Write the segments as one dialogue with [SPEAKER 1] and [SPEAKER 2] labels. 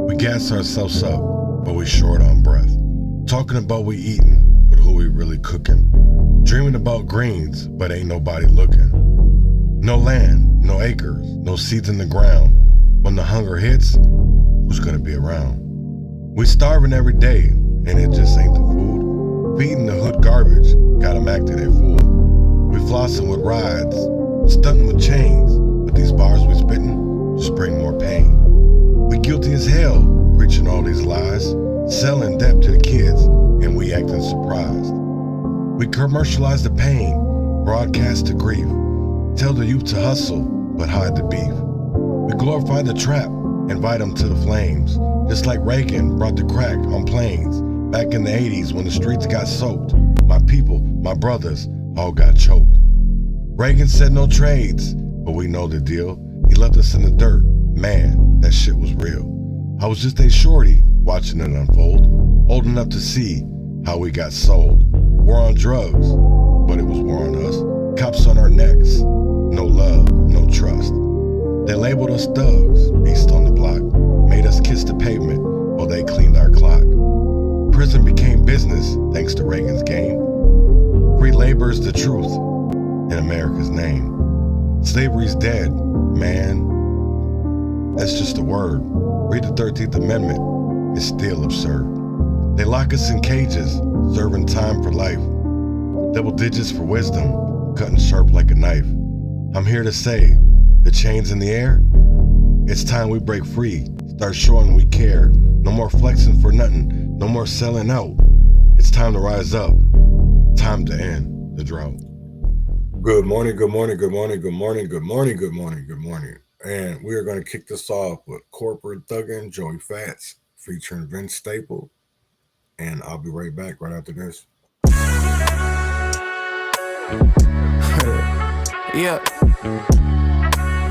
[SPEAKER 1] We gas ourselves up, but we short on breath. Talking about we eating, but who we really cooking. Dreaming about greens, but ain't nobody looking. No land, no acres, no seeds in the ground. When the hunger hits, who's gonna be around? We starving every day, and it just ain't the food. Feeding the hood garbage, got 'em acting a fool. We flossing with rides, stunting with chains, but these bars we spitting just bring more pain. We guilty as hell, preaching all these lies, selling debt to the kids, and we acting surprised. We commercialize the pain, broadcast the grief, tell the youth to hustle, but hide the beef. We glorify the trap, invite them to the flames, just like Reagan brought the crack on planes. Back in the 80s when the streets got soaked, my people, my brothers, all got choked. Reagan said no trades, but we know the deal. He left us in the dirt, man, that shit was real. I was just a shorty watching it unfold, old enough to see how we got sold. War on drugs, but it was war on us. Cops on our necks, no love, no trust. They labeled us thugs, beast on the block, made us kiss the pavement while they cleaned our clock. Prison became business thanks to Reagan's game. Free labor is the truth in America's name. Slavery's dead, man. That's just a word. Read the 13th Amendment, it's still absurd. They lock us in cages, serving time for life. Double digits for wisdom, cutting sharp like a knife. I'm here to say, the chains in the air, it's time we break free, start showing we care. No more flexing for nothing, no more selling out. It's time to rise up, time to end the drought. Good morning, good morning, good morning, good morning, good morning, good morning, good morning. And we are going to kick this off with Corporate Thuggin', Joey Fats, featuring Vince Staple. And I'll be right back right after this.
[SPEAKER 2] Yeah.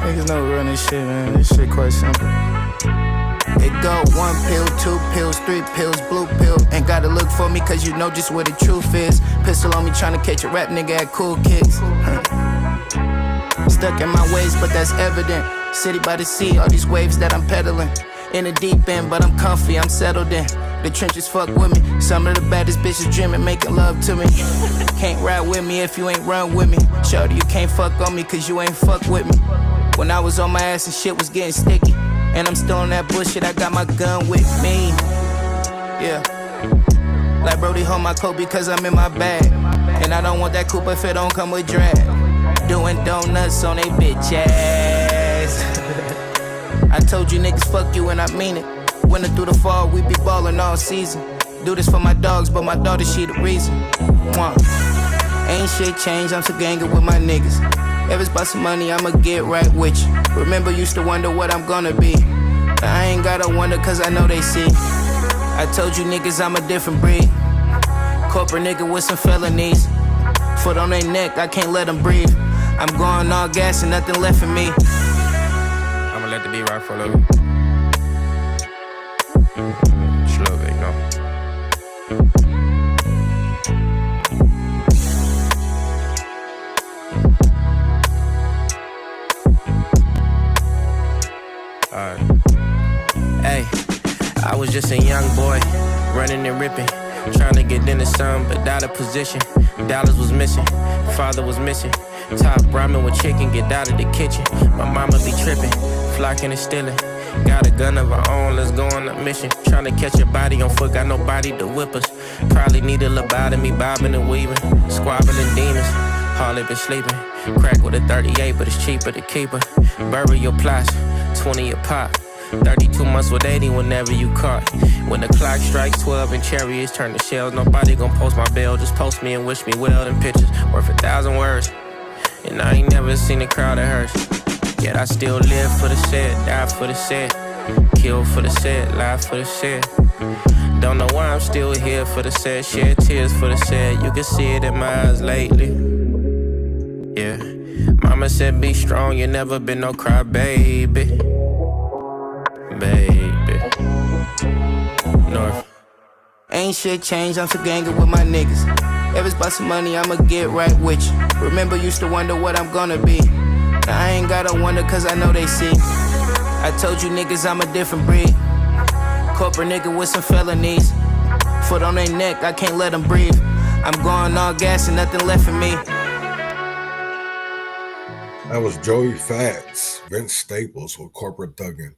[SPEAKER 2] Niggas know we run this shit, man. This shit quite simple. It go 1 pill, 2 pills, 3 pills, blue pill. Ain't gotta look for me cause you know just where the truth is. Pistol on me tryna catch a rap nigga at cool kicks. Stuck in my ways, but that's evident. City by the sea, all these waves that I'm peddling. In the deep end, but I'm comfy, I'm settled in. The trenches fuck with me. Some of the baddest bitches dreaming, making love to me. Can't ride with me if you ain't run with me. Shorty, you can't fuck on me cause you ain't fuck with me. When I was on my ass and shit was getting sticky, and I'm still on that bullshit, I got my gun with me. Yeah. Like Brody hold my coat because I'm in my bag. And I don't want that coupe if it don't come with drag. Doing donuts on they bitch ass. I told you niggas fuck you and I mean it. Winter through the fall, we be ballin' all season. Do this for my dogs, but my daughter, she the reason. Ain't shit changed, I'm still gangin' with my niggas. If it's about some money, I'ma get right with you. Remember, used to wonder what I'm gonna be. I ain't gotta wonder cause I know they see. I told you niggas I'm a different breed. Corporate nigga with some felonies. Foot on their neck, I can't let them breathe. I'm going all gas and nothing left for me.
[SPEAKER 3] I'ma let the beat rock for a little bit. Just a little bit, you know. Alright. Hey, I was just a young boy, running and ripping, trying to get into some, but out of position. Dollars was missing, father was missing. Top ramen with chicken, get out of the kitchen. My mama be tripping, flocking and stealing. Got a gun of her own, let's go on a mission. Trying to catch a body on foot, got nobody to whip us. Probably need a lobotomy, bobbing and weaving. Squabbling demons, hardly been sleeping. Crack with a 38, but it's cheaper to keep her. Bury your plots, 20 a pop. 32 months with 80 whenever you caught. When the clock strikes 12 and chariots turn to shells, nobody gon' post my bail. Just post me and wish me well. Them pictures worth 1,000 words. And I ain't never seen a crowd that hurts. Yet I still live for the set, die for the set. Kill for the set, lie for the set. Don't know why I'm still here for the set. Shed tears for the set. You can see it in my eyes lately. Yeah. Mama said be strong, you never been no cry baby. Baby. North.
[SPEAKER 2] Ain't shit changed, I'm still gangin' with my niggas. If it's about some money, I'ma get right with you. Remember, used to wonder what I'm gonna be. Now I ain't gotta wonder cause I know they see. I told you niggas I'm a different breed. Corporate nigga with some felonies. Foot on their neck, I can't let them breathe. I'm going all gas and nothing left for me.
[SPEAKER 1] That was Joey Fats, Vince Staples with Corporate Thuggin'.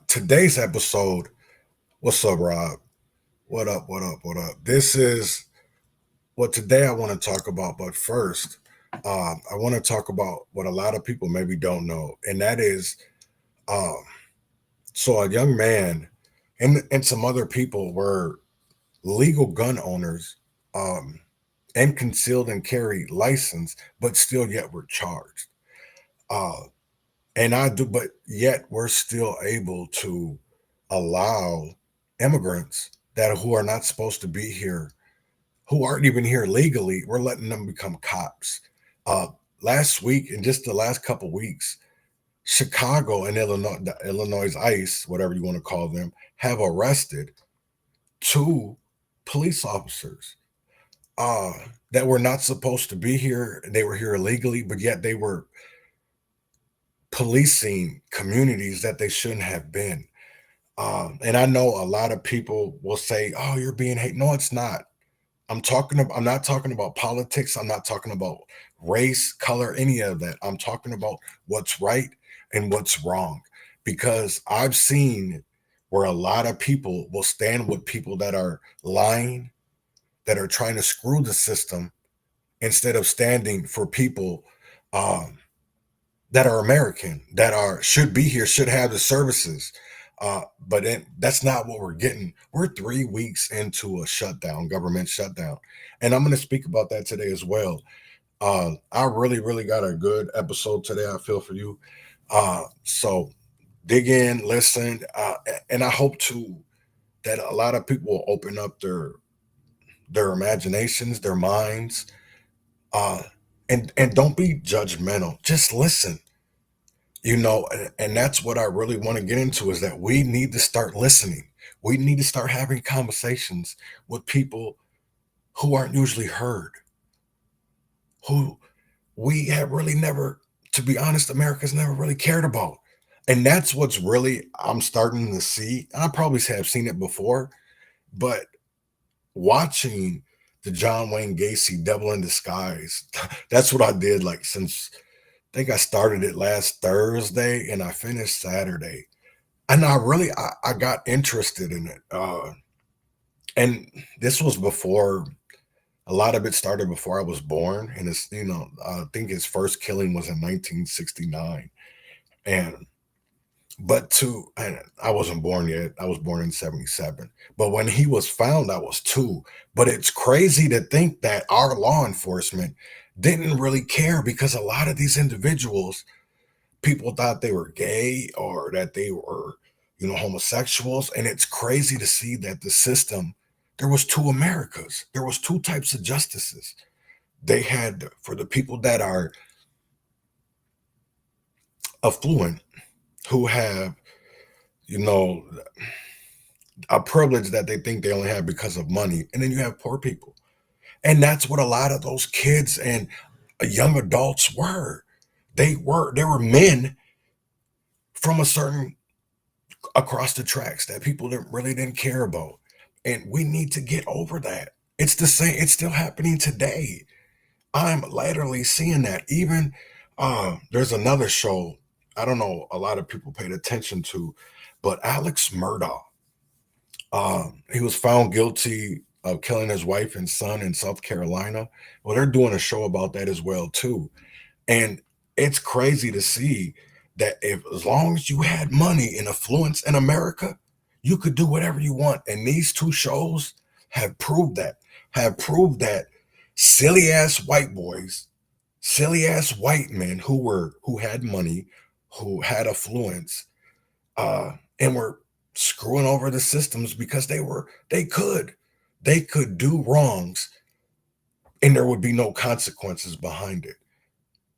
[SPEAKER 1] Today's episode. What's up, Rob? What up? This is what today I want to talk about. But first, I want to talk about what a lot of people maybe don't know, and that is, so a young man and some other people were legal gun owners, and concealed and carry license, but still yet were charged. But yet we're still able to allow immigrants who are not supposed to be here, who aren't even here legally, we're letting them become cops. Last week, in just the last couple weeks, Chicago and Illinois ICE, whatever you want to call them, have arrested 2 police officers that were not supposed to be here. They were here illegally, but yet they were policing communities that they shouldn't have been. And I know a lot of people will say, "Oh, you're being hate." No, it's not. I'm not talking about politics. I'm not talking about race, color, any of that. I'm talking about what's right and what's wrong, because I've seen where a lot of people will stand with people that are lying, that are trying to screw the system, instead of standing for people that are American, should be here, should have the services. That's not what we're getting. We're 3 weeks into a shutdown, government shutdown. And I'm going to speak about that today as well. I really, really got a good episode today, I feel, for you. So dig in, listen, and I hope too that a lot of people will open up their imaginations, their minds, and don't be judgmental. Just listen. And that's what I really want to get into, is that we need to start listening. We need to start having conversations with people who aren't usually heard, who we have really never, to be honest, America's never really cared about. And that's what's really, I'm starting to see. I probably have seen it before, but watching the John Wayne Gacy Devil in Disguise, that's what I did, like, since I think I started it last Thursday and I finished Saturday. And I got interested in it. And this was before, a lot of it started before I was born. And it's, I think his first killing was in 1969. And I wasn't born yet. I was born in 77. But when he was found, I was 2. But it's crazy to think that our law enforcement didn't really care, because a lot of these individuals, people thought they were gay or that they were, homosexuals. And it's crazy to see that the system, there was 2 Americas. There was 2 types of justices. They had, for the people that are affluent, who have, a privilege that they think they only have because of money. And then you have poor people. And that's what a lot of those kids and young adults were. They were men from a certain, across the tracks, that people didn't care about. And we need to get over that. It's the same. It's still happening today. I'm literally seeing that. Even there's another show, I don't know, a lot of people paid attention to, but Alex Murdaugh, he was found guilty of killing his wife and son in South Carolina. Well, they're doing a show about that as well too. And it's crazy to see that as long as you had money and affluence in America, you could do whatever you want. And these 2 shows have proved that silly ass white boys, silly ass white men who had money, who had affluence, and were screwing over the systems because they could do wrongs and there would be no consequences behind it.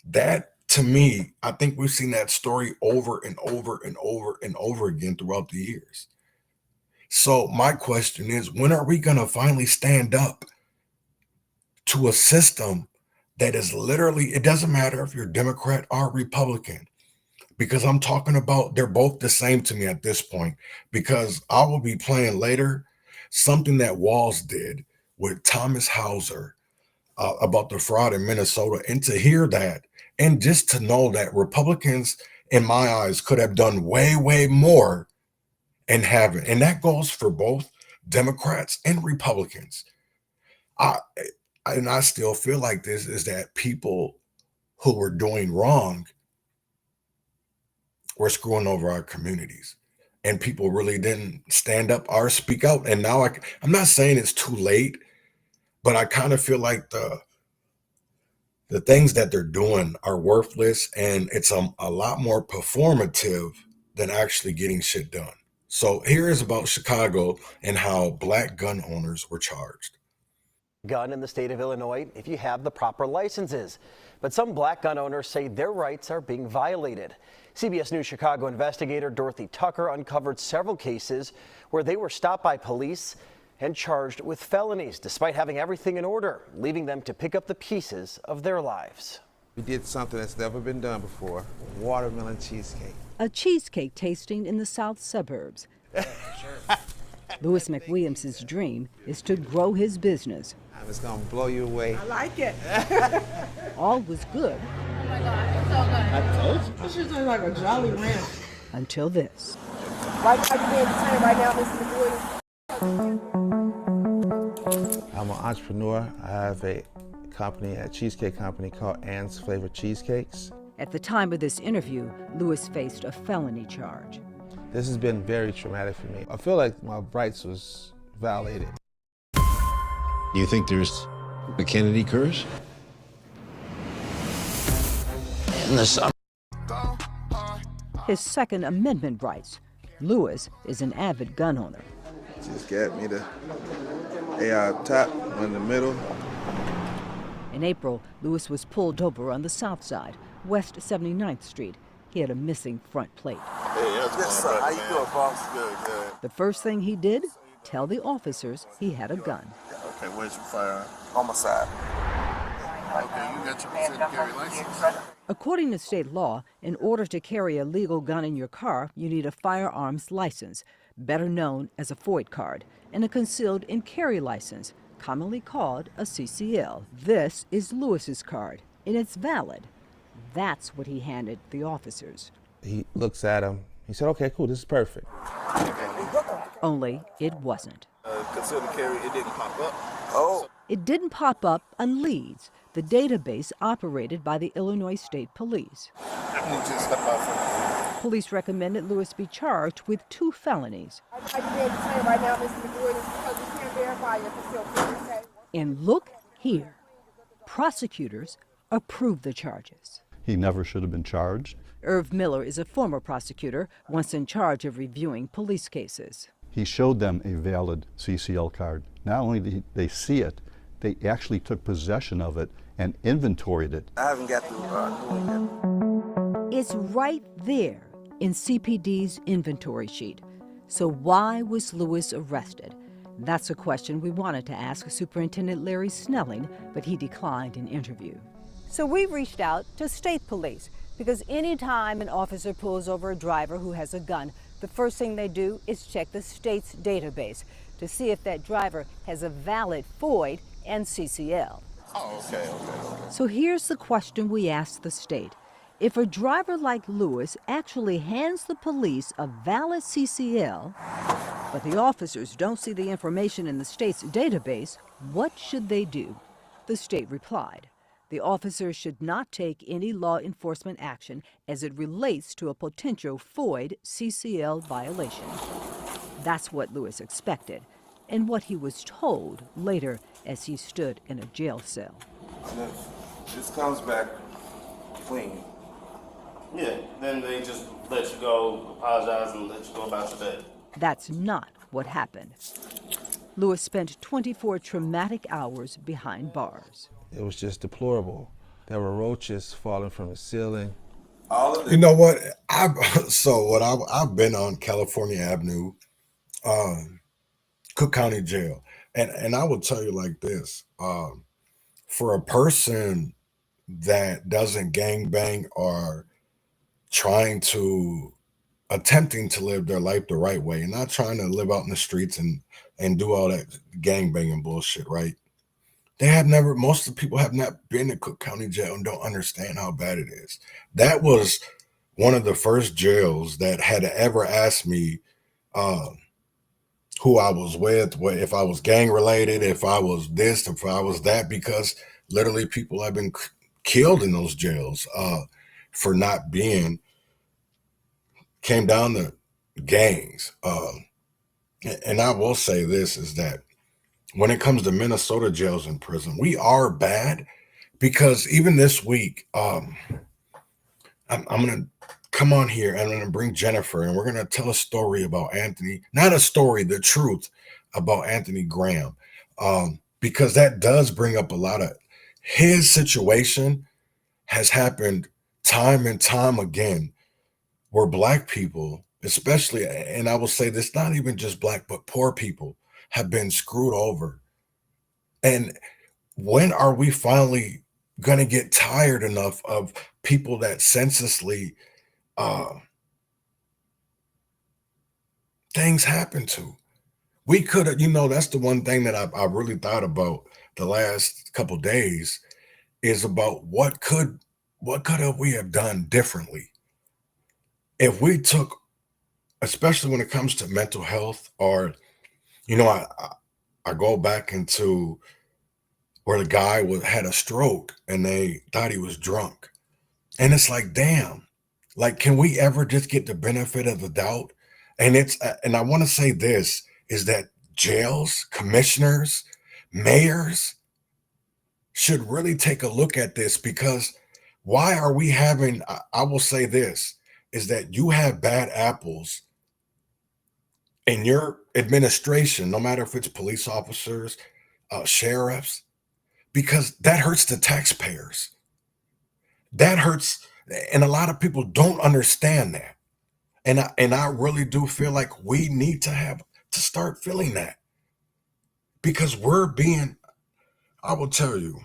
[SPEAKER 1] That, to me, I think we've seen that story over and over and over and over again throughout the years. So my question is, when are we going to finally stand up to a system that is literally, it doesn't matter if you're Democrat or Republican, because I'm talking about they're both the same to me at this point, because I will be playing later something that Walls did with Thomas Hauser about the fraud in Minnesota, and to hear that and just to know that Republicans, in my eyes, could have done way, way more and haven't. And that goes for both Democrats and Republicans. I and I still feel like this is that people who were doing wrong were screwing over our communities. And people really didn't stand up or speak out. And now I'm not saying it's too late, but I kind of feel like the things that they're doing are worthless, and it's a lot more performative than actually getting shit done. So here is about Chicago and how Black gun owners were charged.
[SPEAKER 4] Gun in the state of Illinois if you have the proper licenses. But some Black gun owners say their rights are being violated. CBS News Chicago investigator Dorothy Tucker uncovered several cases where they were stopped by police and charged with felonies despite having everything in order, leaving them to pick up the pieces of their lives.
[SPEAKER 5] We did something that's never been done before, watermelon cheesecake.
[SPEAKER 6] A cheesecake tasting in the south suburbs. Louis McWilliams' dream is to grow his business.
[SPEAKER 5] It's gonna blow you away.
[SPEAKER 7] I like it.
[SPEAKER 6] All was good.
[SPEAKER 7] Oh my God, it's so good. I told you. This is like a Jolly Ranch.
[SPEAKER 6] Until this.
[SPEAKER 7] Right now, you're being detained right now, Mr.
[SPEAKER 5] I'm an entrepreneur. I have a cheesecake company called Ann's Flavored Cheesecakes.
[SPEAKER 6] At the time of this interview, Louis faced a felony charge.
[SPEAKER 5] This has been very traumatic for me. I feel like my rights was violated.
[SPEAKER 8] Do you think there's a Kennedy curse? In the summer.
[SPEAKER 6] His Second Amendment rights. Louis is an avid gun owner.
[SPEAKER 5] Just got me the AR top in the middle.
[SPEAKER 6] In April, Louis was pulled over on the south side, West 79th Street. He had a missing front plate.
[SPEAKER 9] Hey, yes, sir. How you doing, boss? Good, good.
[SPEAKER 6] The first thing he did, tell the officers he had a gun.
[SPEAKER 9] Okay, where's your firearm? On my side. Okay, you got your consent to carry license?
[SPEAKER 6] According to state law, in order to carry a legal gun in your car, you need a firearms license, better known as a FOID card, and a concealed and carry license, commonly called a CCL. This is Louis's card, and it's valid. That's what he handed the officers.
[SPEAKER 5] He looks at him. He said, okay, cool, this is perfect.
[SPEAKER 6] Only it wasn't.
[SPEAKER 9] Concealed and carry, it didn't pop up. Oh.
[SPEAKER 6] It didn't pop up on Leeds, the database operated by the Illinois State Police. Police recommended Louis be charged with 2 felonies.
[SPEAKER 7] Right now, Mr. McWilliams, because we can't verify your concealed carry.
[SPEAKER 6] And look here, prosecutors approved the charges.
[SPEAKER 10] He never should have been charged.
[SPEAKER 6] Irv Miller is a former prosecutor, once in charge of reviewing police cases.
[SPEAKER 10] He showed them a valid CCL card. Not only did they see it, they actually took possession of it and inventoried it.
[SPEAKER 9] I haven't got to do it.
[SPEAKER 6] It's right there in CPD's inventory sheet. So why was Louis arrested? That's a question we wanted to ask Superintendent Larry Snelling, but he declined an interview. So we reached out to state police, because anytime an officer pulls over a driver who has a gun, the first thing they do is check the state's database to see if that driver has a valid FOID and CCL.
[SPEAKER 9] Oh, okay.
[SPEAKER 6] So here's the question we asked the state. If a driver like Louis actually hands the police a valid CCL, but the officers don't see the information in the state's database, what should they do? The state replied, the officers should not take any law enforcement action as it relates to a potential FOID CCL violation. That's what Louis expected, and what he was told later as he stood in a jail cell.
[SPEAKER 9] This comes back clean.
[SPEAKER 11] Yeah, then they just let you go, apologize, and let you go about your day.
[SPEAKER 6] That's not what happened. Louis spent 24 traumatic hours behind bars.
[SPEAKER 5] It was just deplorable. There were roaches falling from the ceiling.
[SPEAKER 1] You know what? I've been on California Avenue, Cook County Jail, and I will tell you like this: for a person that doesn't gangbang or trying to attempting to live their life the right way and not trying to live out in the streets and do all that gang banging bullshit, right? Most of the people have not been to Cook County Jail and don't understand how bad it is. That was one of the first jails that had ever asked me who I was with, if I was gang related, if I was this, if I was that, because literally people have been killed in those jails for not being, came down to gangs. And I will say this is that when it comes to Minnesota jails and prison, we are bad because even this week, I'm going to come on here and I'm going to bring Jennifer and we're going to tell a story about Anthony, not a story, the truth about Anthony Graham, because that does bring up a lot of his situation has happened time and time again where Black people, especially, and I will say this, not even just Black, but poor people have been screwed over. And when are we finally going to get tired enough of people that senselessly things happen to? We could have, that's the one thing that I really thought about the last couple of days is about what could have we have done differently if we took, especially when it comes to mental health, or I go back into where the guy had a stroke and they thought he was drunk, and it's like, damn, like, can we ever just get the benefit of the doubt? And and I want to say this is that jails, commissioners, mayors should really take a look at this, because why are we having, I will say this, is that you have bad apples in your administration, no matter if it's police officers, sheriffs, because that hurts the taxpayers. That hurts, and a lot of people don't understand that. And I really do feel like we need to start feeling that, because I will tell you,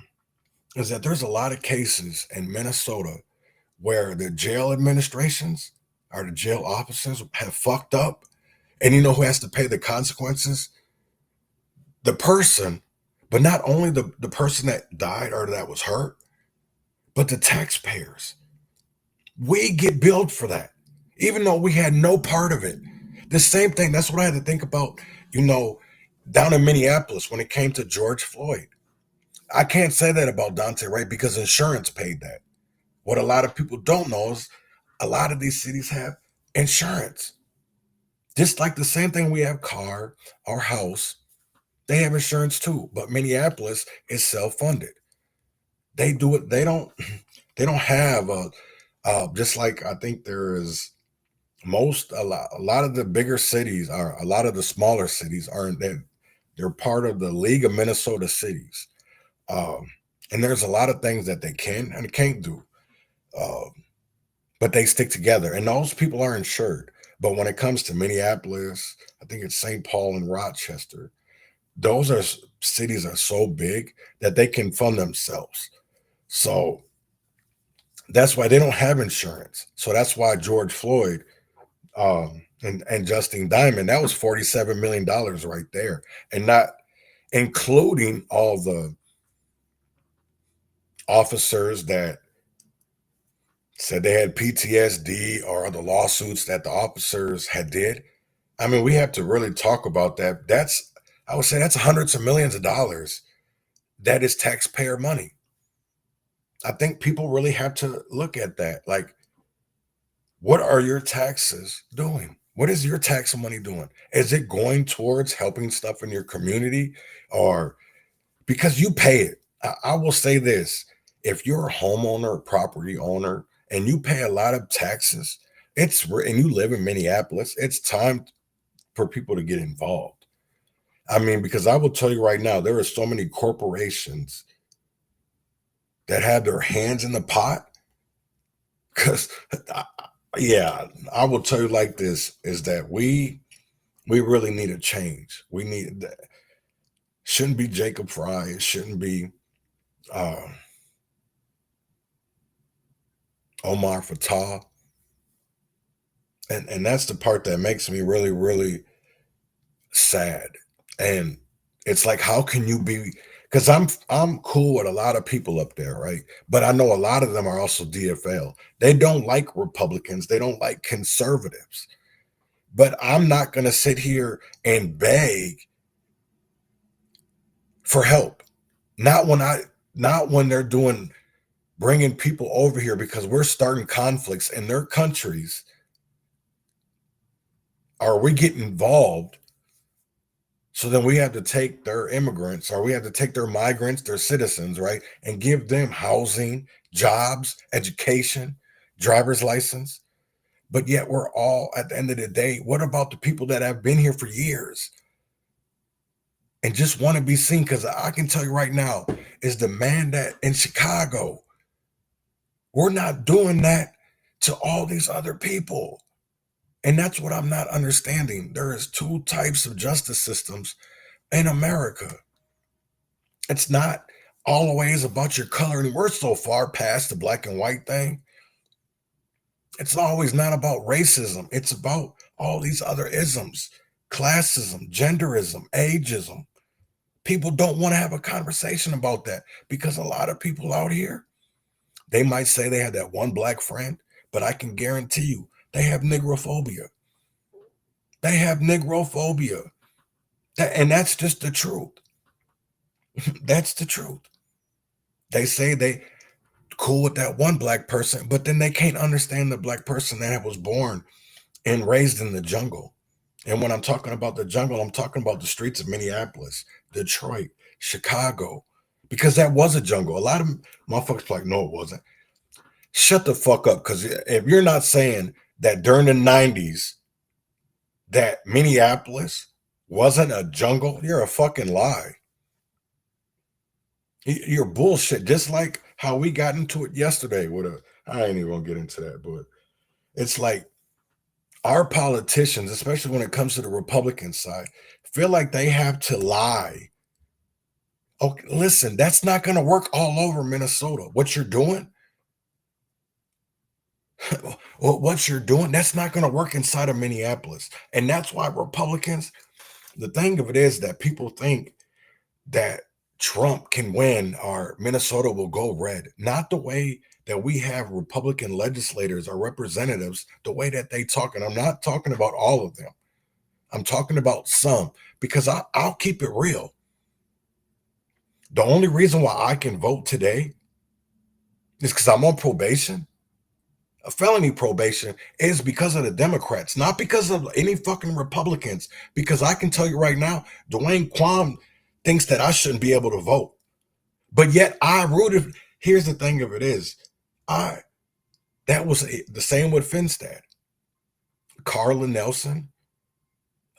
[SPEAKER 1] is that there's a lot of cases in Minnesota where the jail administrations or the jail officers have fucked up. And you know who has to pay the consequences? The person, but not only the person that died or that was hurt, but the taxpayers. We get billed for that, even though we had no part of it. The same thing, that's what I had to think about, down in Minneapolis when it came to George Floyd. I can't say that about Dante Ray because insurance paid that. What a lot of people don't know is a lot of these cities have insurance. Just like the same thing we have car or house, they have insurance too. But Minneapolis is self-funded. They do it. They don't have just like I think there is a lot of the bigger cities are, a lot of the smaller cities aren't, they're part of the League of Minnesota Cities. And there's a lot of things that they can and can't do. But they stick together and those people are insured. But when it comes to Minneapolis, I think it's St. Paul and Rochester, those are cities are so big that they can fund themselves. So that's why they don't have insurance. So that's why George Floyd and Justine Diamond, that was $47 million right there. And not including all the officers that said they had PTSD or the lawsuits that the officers had did. I mean, we have to really talk about that. I would say that's hundreds of millions of dollars. That is taxpayer money. I think people really have to look at that. Like, what are your taxes doing? What is your tax money doing? Is it going towards helping stuff in your community, or because you pay it? I will say this. If you're a homeowner or property owner and you pay a lot of taxes, and you live in Minneapolis, it's time for people to get involved. I mean, because I will tell you right now, there are so many corporations that have their hands in the pot. Because, yeah, I will tell you like this, is that we really need a change. Shouldn't be Jacob Fry. It shouldn't be Omar Fatah. And that's the part that makes me really, really sad. And it's like, how can you be, because I'm cool with a lot of people up there, right? But I know a lot of them are also DFL. They don't like Republicans, they don't like conservatives. But I'm not going to sit here and beg for help. Not when they're bringing people over here because we're starting conflicts in their countries. Are we getting involved? So then we have to take their immigrants, or we have to take their migrants, their citizens, right? And give them housing, jobs, education, driver's license. But yet we're all, at the end of the day, what about the people that have been here for years and just want to be seen? Because I can tell you right now, is the man that in Chicago, we're not doing that to all these other people. And that's what I'm not understanding. There is two types of justice systems in America. It's not always about your color, and we're so far past the black and white thing. It's always not about racism. It's about all these other isms, classism, genderism, ageism. People don't want to have a conversation about that because a lot of people out here, they might say they have that one black friend, but I can guarantee you they have negrophobia. They have negrophobia. And that's just the truth. That's the truth. They say they cool with that one black person, but then they can't understand the black person that was born and raised in the jungle. And when I'm talking about the jungle, I'm talking about the streets of Minneapolis, Detroit, Chicago, because that was a jungle. A lot of motherfuckers like, no, it wasn't. Shut the fuck up, because if you're not saying that during the 90s that Minneapolis wasn't a jungle, you're a fucking lie. You're bullshit. Just like how we got into it yesterday I ain't even gonna get into that, but it's like our politicians, especially when it comes to the Republican side, feel like they have to lie. Okay, listen, that's not gonna work all over Minnesota. What you're doing, that's not gonna work inside of Minneapolis. And that's why Republicans, the thing of it is that people think that Trump can win or Minnesota will go red. Not the way that we have Republican legislators or representatives, the way that they talk. And I'm not talking about all of them. I'm talking about some, because I'll keep it real. The only reason why I can vote today is because I'm on probation. A felony probation is because of the Democrats, not because of any fucking Republicans. Because I can tell you right now, Dwayne Quam thinks that I shouldn't be able to vote. But yet I rooted. Here's the thing of it is, that was the same with Finstad. Carla Nelson,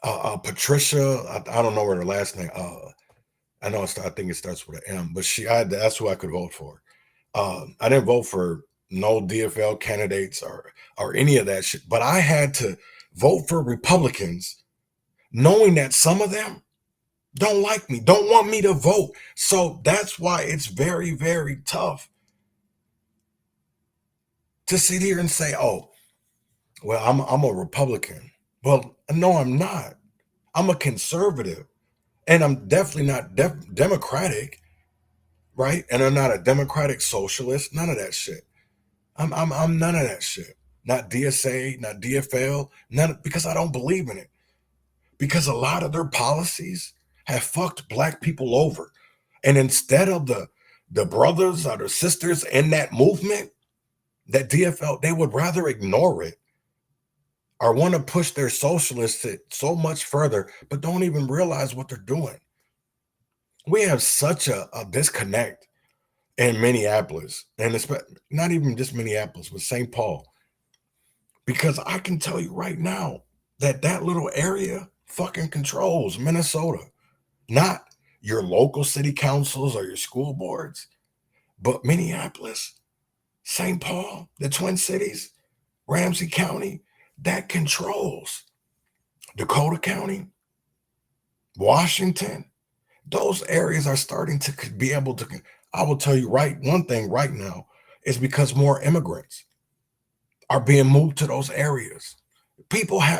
[SPEAKER 1] Patricia, I don't know her last name. I think it starts with an M, but that's who I could vote for. I didn't vote for no DFL candidates or any of that shit, but I had to vote for Republicans knowing that some of them don't like me, don't want me to vote. So that's why it's very, very tough to sit here and say, oh, well, I'm a Republican. Well, no, I'm not. I'm a conservative, and I'm definitely not democratic, right? And I'm not a democratic socialist, none of that shit. I'm none of that shit. Not DSA, not DFL, because I don't believe in it. Because a lot of their policies have fucked black people over. And instead of the brothers or the sisters in that movement, that DFL, they would rather ignore it or want to push their socialists so much further, but don't even realize what they're doing. We have such a disconnect in Minneapolis, and it's not even just Minneapolis, but St. Paul. Because I can tell you right now that little area fucking controls Minnesota. Not your local city councils or your school boards, but Minneapolis, St. Paul, the Twin Cities, Ramsey County, that controls Dakota County, Washington. Those areas are starting to be able to, I will tell you one thing right now is because more immigrants are being moved to those areas.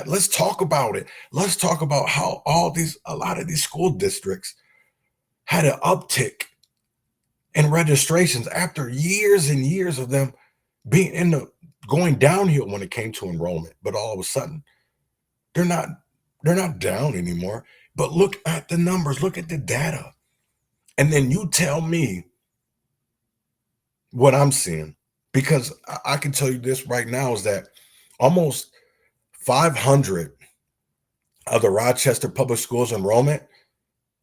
[SPEAKER 1] Let's talk about it. Let's talk about how a lot of these school districts had an uptick in registrations after years and years of them being going downhill when it came to enrollment. But all of a sudden, they're not down anymore. But look at the numbers, look at the data. And then you tell me what I'm seeing. Because I can tell you this right now is that almost 500 of the Rochester Public Schools enrollment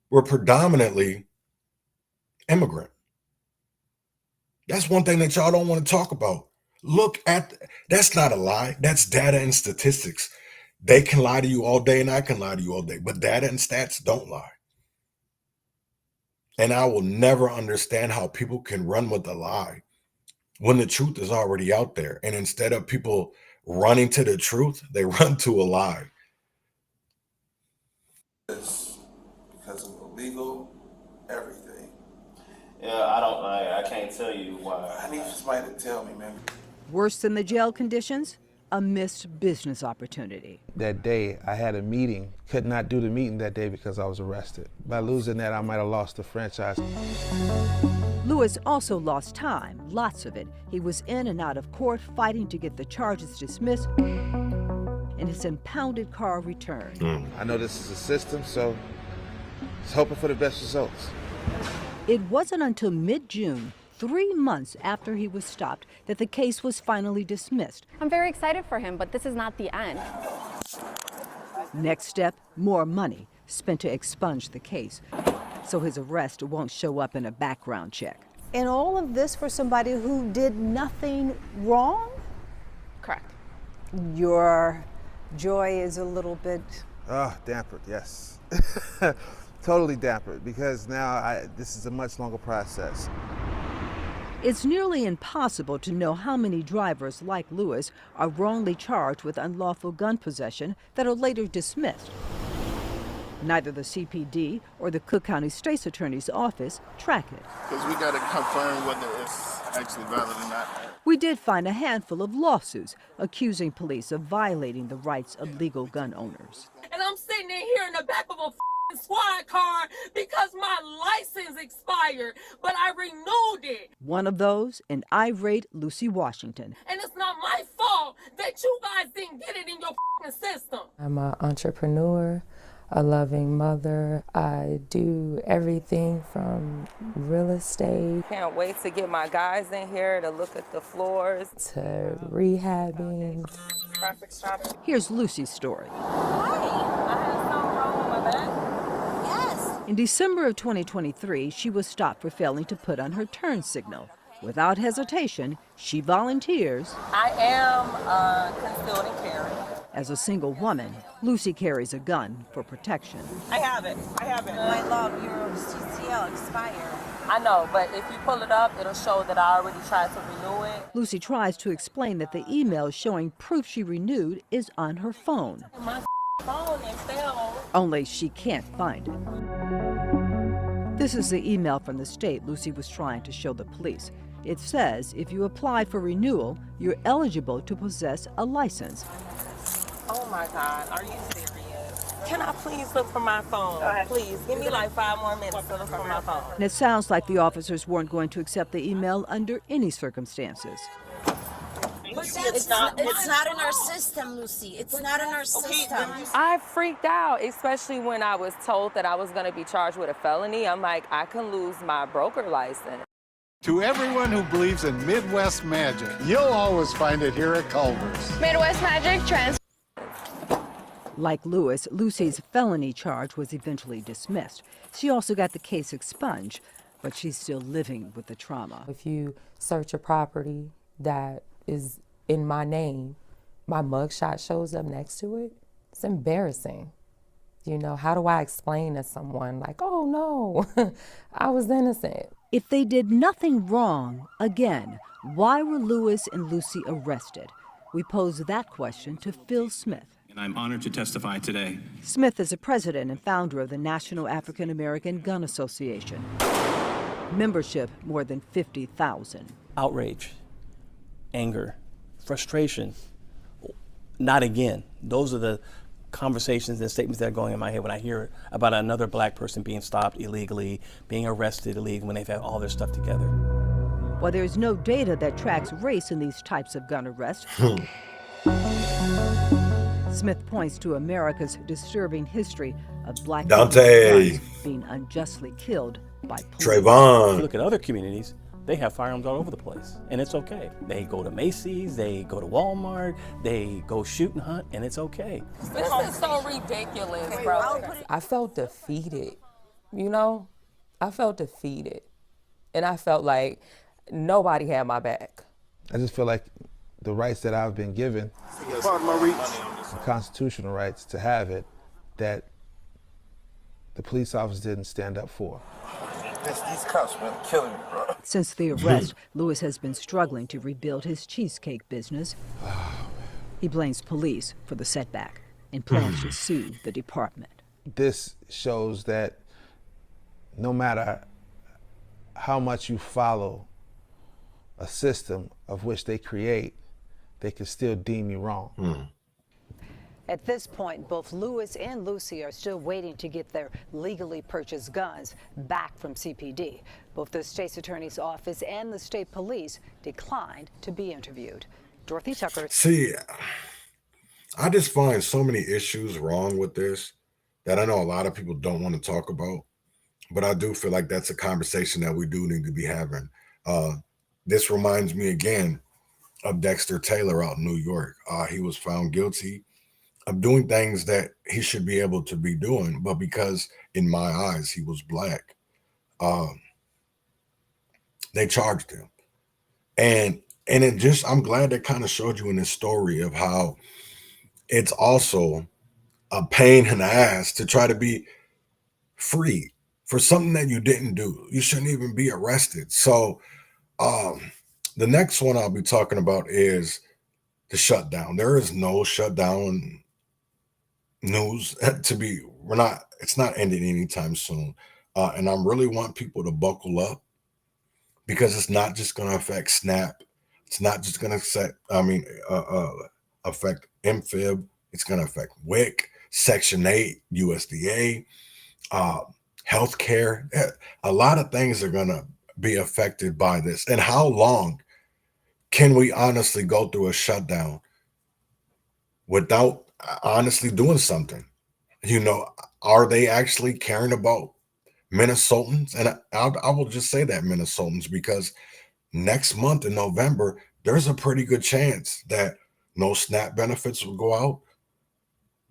[SPEAKER 1] were predominantly immigrant. That's one thing that y'all don't want to talk about. That's not a lie. That's data and statistics. They can lie to you all day and I can lie to you all day, but data and stats don't lie. And I will never understand how people can run with a lie when the truth is already out there. And instead of people running to the truth, they run to a lie.
[SPEAKER 9] Because of illegal everything.
[SPEAKER 11] Yeah, I can't tell you why.
[SPEAKER 9] I need somebody to tell me, man.
[SPEAKER 6] Worse than the jail conditions? A missed business opportunity.
[SPEAKER 5] That day, I had a meeting. Could not do the meeting that day because I was arrested. By losing that, I might have lost the franchise.
[SPEAKER 6] Lewis also lost time, lots of it. He was in and out of court fighting to get the charges dismissed and his impounded car returned.
[SPEAKER 5] I know this is a system, so just hoping for the best results.
[SPEAKER 6] It wasn't until mid-June, 3 months after he was stopped, that the case was finally dismissed.
[SPEAKER 12] I'm very excited for him, but this is not the end.
[SPEAKER 6] Next step, more money spent to expunge the case, so his arrest won't show up in a background check.
[SPEAKER 13] And all of this for somebody who did nothing wrong?
[SPEAKER 12] Correct.
[SPEAKER 13] Your joy is a little bit...
[SPEAKER 5] Dampered, yes. Totally dampered, because now this is a much longer process.
[SPEAKER 6] It's nearly impossible to know how many drivers like Lewis are wrongly charged with unlawful gun possession that are later dismissed. Neither the CPD or the Cook County State's Attorney's Office track it.
[SPEAKER 9] Because we got to confirm whether it's actually valid or not.
[SPEAKER 6] We did find a handful of lawsuits accusing police of violating the rights of legal gun owners.
[SPEAKER 14] And I'm sitting in here in the back of a squad car because my license expired, but I renewed it.
[SPEAKER 6] One of those, an irate Lucy Washington.
[SPEAKER 14] And it's not my fault that you guys didn't get it in your system.
[SPEAKER 15] I'm an entrepreneur, a loving mother. I do everything from real estate.
[SPEAKER 16] Can't wait to get my guys in here to look at the floors.
[SPEAKER 15] To rehabbing.
[SPEAKER 14] Traffic stop.
[SPEAKER 6] Here's Lucy's story.
[SPEAKER 14] Hi, I have something wrong with my back.
[SPEAKER 6] In December of 2023, she was stopped for failing to put on her turn signal. Without hesitation, she volunteers.
[SPEAKER 14] I am concealed and carry.
[SPEAKER 6] As a single woman, Lucy carries a gun for protection.
[SPEAKER 14] I have it.
[SPEAKER 17] My love, your CCL expired.
[SPEAKER 14] I know, but if you pull it up, it'll show that I already tried to renew it.
[SPEAKER 6] Lucy tries to explain that the email showing proof she renewed is on her phone.
[SPEAKER 14] My phone is fell.
[SPEAKER 6] Only she can't find it. This is the email from the state Lucy was trying to show the police. It says if you apply for renewal, you're eligible to possess a license.
[SPEAKER 14] Oh my God, are you serious? Can I please look for my phone? Please, give me like 5 more minutes to look for my phone.
[SPEAKER 6] And it sounds like the officers weren't going to accept the email under any circumstances.
[SPEAKER 17] Lucy, it's not in our system, Lucy. It's not in our system.
[SPEAKER 16] I freaked out, especially when I was told that I was going to be charged with a felony. I'm like, I can lose my broker license.
[SPEAKER 18] To everyone who believes in Midwest magic, you'll always find it here at Culver's.
[SPEAKER 12] Midwest Magic Trans.
[SPEAKER 6] Like Lewis, Lucy's felony charge was eventually dismissed. She also got the case expunged, but she's still living with the trauma.
[SPEAKER 15] If you search a property that is in my name, my mugshot shows up next to it, it's embarrassing. You know, how do I explain to someone like, oh no, I was innocent?
[SPEAKER 6] If they did nothing wrong, again, why were Lewis and Lucy arrested? We posed that question to Phil Smith.
[SPEAKER 19] And I'm honored to testify today.
[SPEAKER 6] Smith is a president and founder of the National African American Gun Association. Membership more than 50,000.
[SPEAKER 20] Outrage, anger, frustration. Not again. Those are the conversations and statements that are going in my head when I hear about another black person being stopped illegally, being arrested illegally when they've had all their stuff together.
[SPEAKER 6] While there's no data that tracks race in these types of gun arrests, Smith points to America's disturbing history of black people with guns being unjustly killed by police.
[SPEAKER 1] Trayvon.
[SPEAKER 20] If you look at other communities, they have firearms all over the place, and it's okay. They go to Macy's, they go to Walmart, they go shoot and hunt, and it's okay.
[SPEAKER 16] This is so ridiculous, bro. I felt defeated, you know? I felt defeated. And I felt like nobody had my back.
[SPEAKER 5] I just feel like the rights that I've been given, the constitutional rights to have it, that the police officers didn't stand up for.
[SPEAKER 9] These cops, man, killing me, bro.
[SPEAKER 6] Since the arrest, Lewis has been struggling to rebuild his cheesecake business. He blames police for the setback and plans to sue the department.
[SPEAKER 5] This shows that no matter how much you follow a system of which they create, they can still deem you wrong.
[SPEAKER 21] At this point, both Lewis and Lucy are still waiting to get their legally purchased guns back from CPD. Both the state's attorney's office and the state police declined to be interviewed. Dorothy Tucker.
[SPEAKER 1] See, I just find so many issues wrong with this that I know a lot of people don't want to talk about, but I do feel like that's a conversation that we do need to be having. This reminds me again of Dexter Taylor out in New York. He was found guilty of doing things that he should be able to be doing, but because in my eyes he was black, they charged him. And it just, I'm glad that kind of showed you in this story of how it's also a pain in the ass to try to be free for something that you didn't do. You shouldn't even be arrested. So the next one I'll be talking about is the shutdown. There is no shutdown news it's not ending anytime soon. And I really want people to buckle up, because it's not just going to affect SNAP. It's not just going to affect MFIB. It's going to affect WIC, Section 8, USDA, healthcare. A lot of things are going to be affected by this. And how long can we honestly go through a shutdown without honestly doing something? You know, are they actually caring about Minnesotans? And I will just say that Minnesotans, because next month in November, there's a pretty good chance that no SNAP benefits will go out,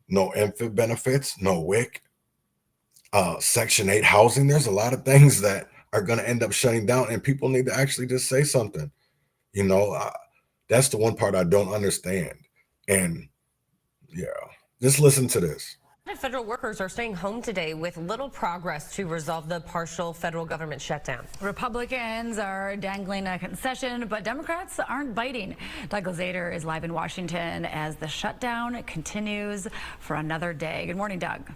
[SPEAKER 1] no MFIB benefits, no WIC, Section 8 housing. There's a lot of things that are going to end up shutting down, and people need to actually just say something. You know, that's the one part I don't understand. And yeah, just listen to this.
[SPEAKER 22] Federal workers are staying home today with little progress to resolve the partial federal government shutdown.
[SPEAKER 23] Republicans are dangling a concession, but Democrats aren't biting. Douglas Zader is live in Washington as the shutdown continues for another day. Good morning, Doug.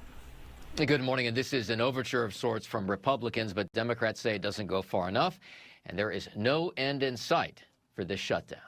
[SPEAKER 24] Good morning, and this is an overture of sorts from Republicans, but Democrats say it doesn't go far enough, and there is no end in sight for this shutdown.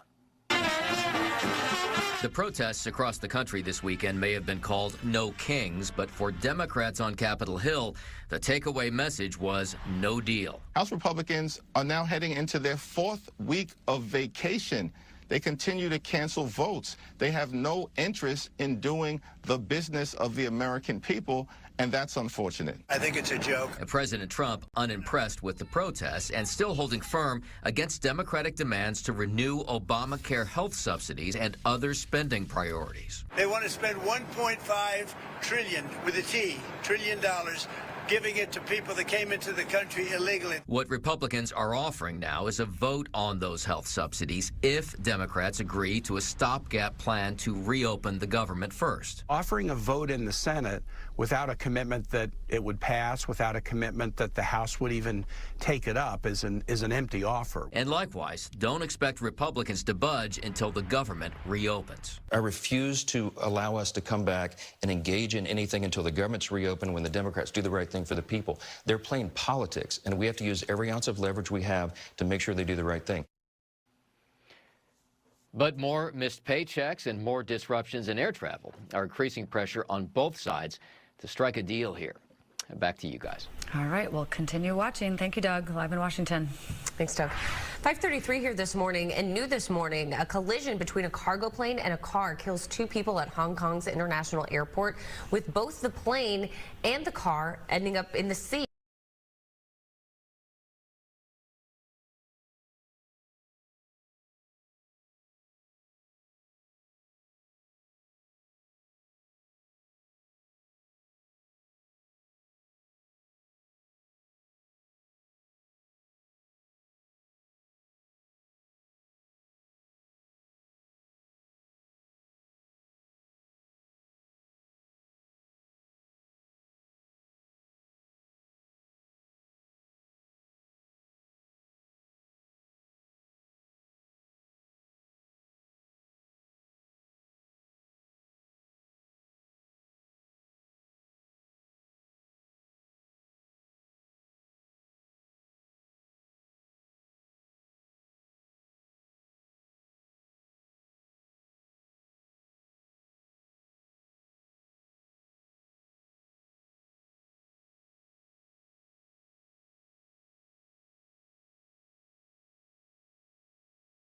[SPEAKER 24] The protests across the country this weekend may have been called No Kings, but for Democrats on Capitol Hill, the takeaway message was no deal.
[SPEAKER 25] House Republicans are now heading into their 4th week of vacation. They continue to cancel votes. They have no interest in doing the business of the American people, and that's unfortunate.
[SPEAKER 26] I think it's a joke.
[SPEAKER 24] And President Trump unimpressed with the protests and still holding firm against Democratic demands to renew Obamacare health subsidies and other spending priorities.
[SPEAKER 26] They want to spend $1.5 trillion, with a T, trillion dollars, giving it to people that came into the country illegally.
[SPEAKER 24] What Republicans are offering now is a vote on those health subsidies if Democrats agree to a stopgap plan to reopen the government first.
[SPEAKER 27] Offering a vote in the Senate without a commitment that it would pass, without a commitment that the House would even take it up is an empty offer.
[SPEAKER 24] And likewise, don't expect Republicans to budge until the government reopens.
[SPEAKER 28] I refuse to allow us to come back and engage in anything until the government's reopened, when the Democrats do the right thing for the people. They're playing politics, and we have to use every ounce of leverage we have to make sure they do the right thing.
[SPEAKER 24] But more missed paychecks and more disruptions in air travel are increasing pressure on both sides to strike a deal here. Back to you guys.
[SPEAKER 23] All right, we'll continue watching. Thank you, Doug, live in Washington.
[SPEAKER 22] Thanks, Doug. 5:33 here this morning, and new this morning, a collision between a cargo plane and a car kills 2 people at Hong Kong's international airport, with both the plane and the car ending up in the sea.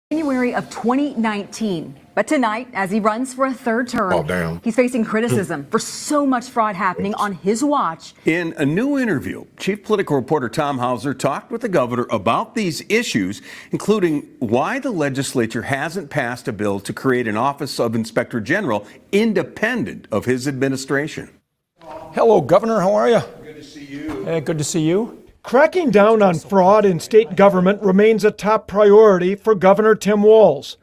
[SPEAKER 2] January of 2019. But tonight, as he runs for a third term, he's facing criticism for so much fraud happening on his watch.
[SPEAKER 3] In a new interview, Chief Political Reporter Tom Hauser talked with the governor about these issues, including why the legislature hasn't passed a bill to create an Office of Inspector General independent of his administration.
[SPEAKER 4] Hello, Governor. How are you?
[SPEAKER 3] Good to see you.
[SPEAKER 4] Good to see you.
[SPEAKER 7] Cracking down on fraud in state government remains a top priority for Governor Tim Walz,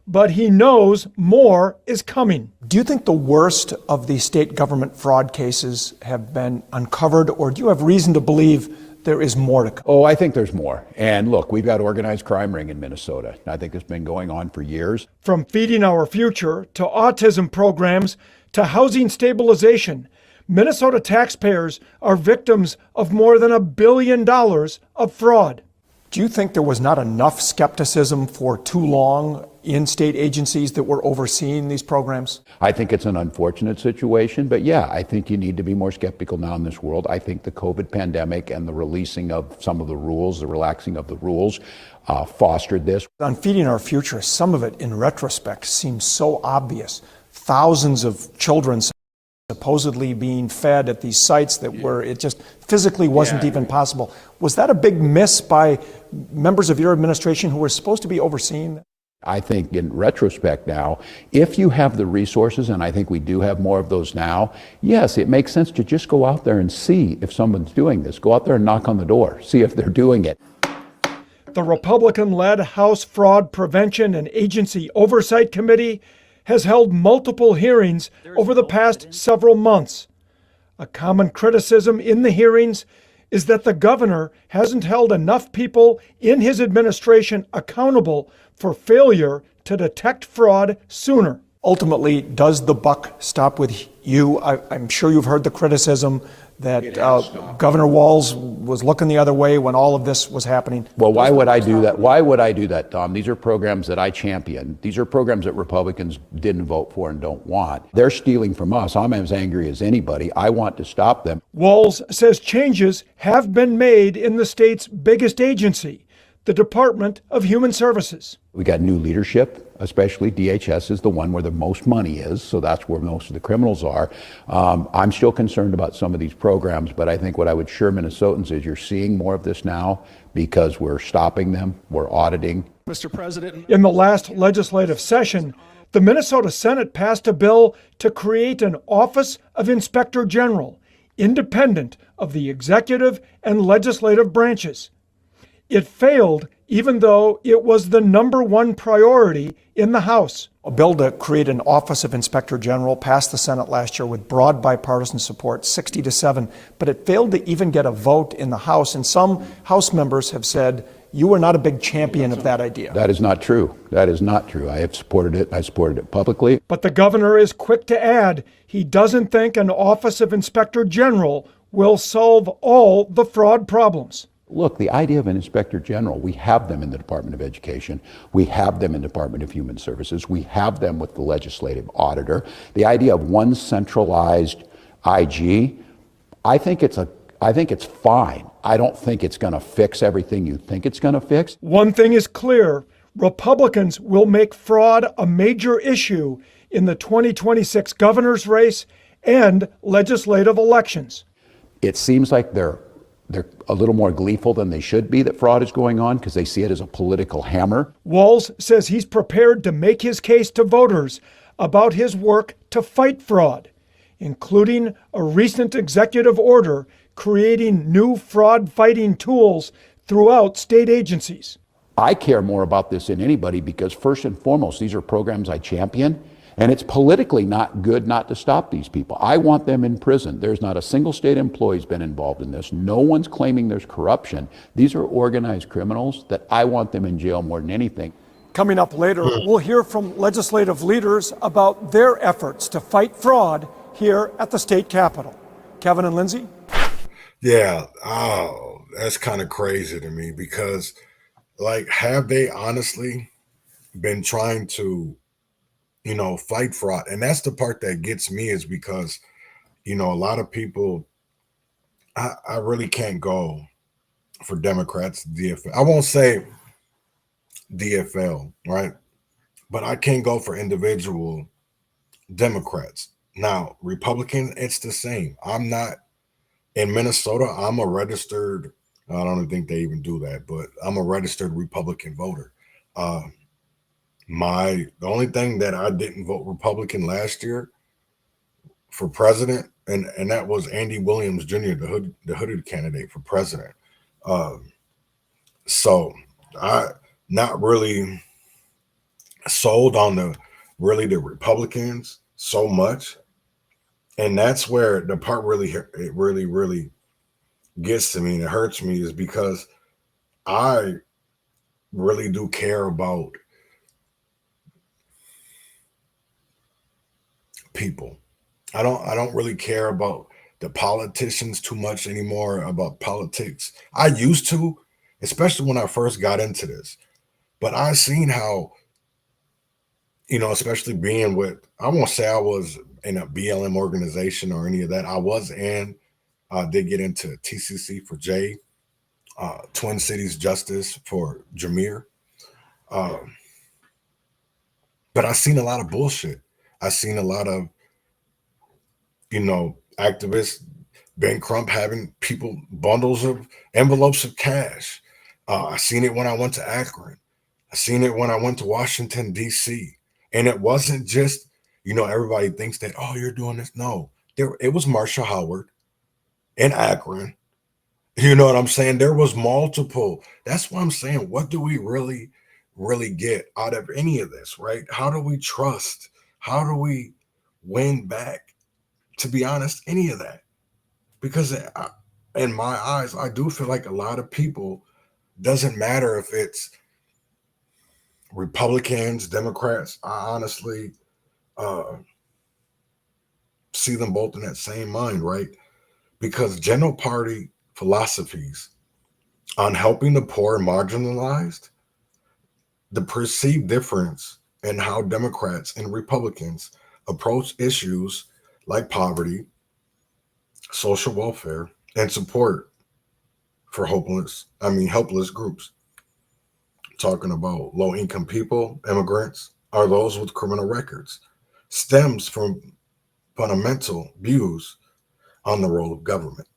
[SPEAKER 7] but he knows more is coming.
[SPEAKER 4] Do you think the worst of the state government fraud cases have been uncovered, or do you have reason to believe there is more to come?
[SPEAKER 8] Oh, I think there's more. And look, we've got organized crime ring in Minnesota. I think it's been going on for years.
[SPEAKER 7] From Feeding Our Future to autism programs to housing stabilization, Minnesota taxpayers are victims of more than $1 billion of fraud.
[SPEAKER 4] Do you think there was not enough skepticism for too long in state agencies that were overseeing these programs?
[SPEAKER 8] I think it's an unfortunate situation, but yeah, I think you need to be more skeptical now in this world. I think the COVID pandemic and the releasing of some of the rules, the relaxing of the rules, fostered this.
[SPEAKER 4] On Feeding Our Future, some of it in retrospect seems so obvious. Thousands of children supposedly being fed at these sites that were, it just physically wasn't even possible. Was that a big miss by members of your administration who were supposed to be overseeing that?
[SPEAKER 8] I think in retrospect now, if you have the resources, and I think we do have more of those now, yes, it makes sense to just go out there and see if someone's doing this. Go out there and knock on the door, see if they're doing it.
[SPEAKER 7] The Republican-led House Fraud Prevention and Agency Oversight Committee has held multiple hearings over the past several months. A common criticism in the hearings is that the governor hasn't held enough people in his administration accountable for failure to detect fraud sooner.
[SPEAKER 4] Ultimately, does the buck stop with you? I'm sure you've heard the criticism that Governor Walz was looking the other way when all of this was happening.
[SPEAKER 8] Well, why would I do that? Why would I do that, Tom? These are programs that I champion. These are programs that Republicans didn't vote for and don't want. They're stealing from us. I'm as angry as anybody. I want to stop them.
[SPEAKER 7] Walz says changes have been made in the state's biggest agency, the Department of Human Services.
[SPEAKER 8] We got new leadership, especially DHS is the one where the most money is, so that's where most of the criminals are. I'm still concerned about some of these programs, but I think what I would assure Minnesotans is you're seeing more of this now because we're stopping them, we're auditing.
[SPEAKER 7] Mr. President, in the last legislative session, the Minnesota Senate passed a bill to create an Office of Inspector General, independent of the executive and legislative branches. It failed even though it was the #1 priority in the House.
[SPEAKER 4] A bill to create an Office of Inspector General passed the Senate last year with broad bipartisan support, 60-7, but it failed to even get a vote in the House, and some House members have said, you were not a big champion of that idea.
[SPEAKER 8] That is not true. That is not true. I have supported it. I supported it publicly.
[SPEAKER 7] But the governor is quick to add he doesn't think an Office of Inspector General will solve all the fraud problems.
[SPEAKER 8] Look, the idea of an inspector general, we have them in the Department of Education, we have them in the Department of Human Services, we have them with the legislative auditor. The idea of one centralized IG, I think it's fine. I don't think it's going to fix everything you think it's going to fix.
[SPEAKER 7] One thing is clear, Republicans will make fraud a major issue in the 2026 governor's race and legislative elections.
[SPEAKER 8] It seems like they're a little more gleeful than they should be that fraud is going on because they see it as a political hammer.
[SPEAKER 7] Walz says he's prepared to make his case to voters about his work to fight fraud, including a recent executive order creating new fraud-fighting tools throughout state agencies.
[SPEAKER 8] I care more about this than anybody because first and foremost, these are programs I champion, and it's politically not good not to stop these people. I want them in prison. There's not a single state employee's been involved in this. No one's claiming there's corruption. These are organized criminals that I want them in jail more than anything.
[SPEAKER 7] Coming up later, we'll hear from legislative leaders about their efforts to fight fraud here at the state capitol. Kevin and Lindsay?
[SPEAKER 1] Yeah, that's kind of crazy to me because, like, have they honestly been trying to, fight fraud? And that's the part that gets me is because, a lot of people, I really can't go for Democrats, DFL. I won't say DFL, right? But I can't go for individual Democrats. Now, Republican, it's the same. I'm not in Minnesota. I'm a registered, I don't think they even do that, but I'm a registered Republican voter. The only thing that I didn't vote Republican last year for president, and that was Andy Williams Jr., the hooded candidate for president. So I not really sold on the Republicans so much. And that's where the part really gets to me and it hurts me is because I really do care about people. I don't really care about the politicians too much anymore, about politics. I used to, especially when I first got into this. But I've seen how, especially being with, I won't say I was in a BLM organization or any of that. I was did get into TCC for Jay, Twin Cities Justice for Jameer. But I've seen a lot of bullshit. I've seen a lot of, activists, Ben Crump having people bundles of envelopes of cash. I seen it when I went to Akron. I seen it when I went to Washington, D.C. And it wasn't just, everybody thinks that, oh, you're doing this. No, it was Marsha Howard in Akron. You know what I'm saying? There was multiple. That's what I'm saying. What do we really get out of any of this, right? How do we trust? How do we win back, to be honest, any of that? Because in my eyes, I do feel like a lot of people, doesn't matter if it's Republicans, Democrats, I honestly see them both in that same mind, right? Because general party philosophies on helping the poor and marginalized, the perceived difference in how Democrats and Republicans approach issues like poverty, social welfare, and support for helpless groups. Talking about low-income people, immigrants, or those with criminal records, stems from fundamental views on the role of government,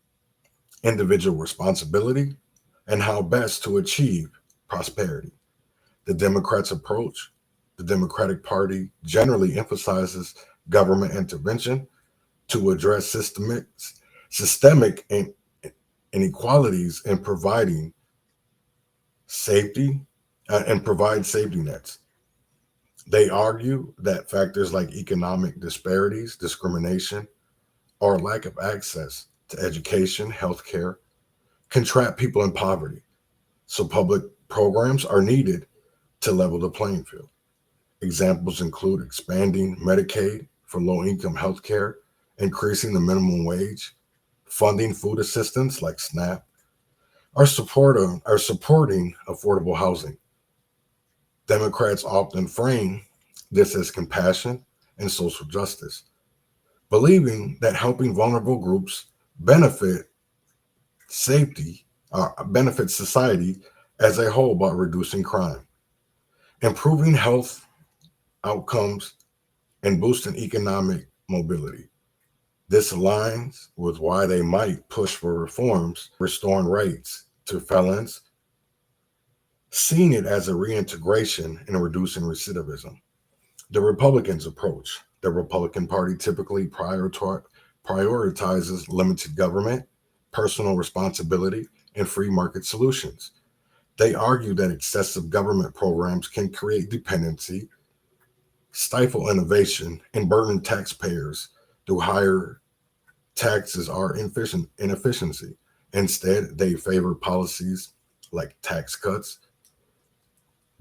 [SPEAKER 1] individual responsibility, and how best to achieve prosperity. The Democrats' approach, the Democratic Party generally emphasizes government intervention to address systemic inequalities and providing safety and provide safety nets. They argue that factors like economic disparities, discrimination, or lack of access to education, healthcare can trap people in poverty. So public programs are needed to level the playing field. Examples include expanding Medicaid for low-income healthcare, increasing the minimum wage, funding food assistance like SNAP, are supporting affordable housing. Democrats often frame this as compassion and social justice, believing that helping vulnerable groups benefit society as a whole by reducing crime, improving health outcomes, and boosting economic mobility. This aligns with why they might push for reforms, restoring rights to felons, seeing it as a reintegration and reducing recidivism. The Republicans' approach. The Republican Party typically prioritizes limited government, personal responsibility, and free market solutions. They argue that excessive government programs can create dependency, stifle innovation, and burden taxpayers through higher taxes or inefficiency. Instead, they favor policies like tax cuts,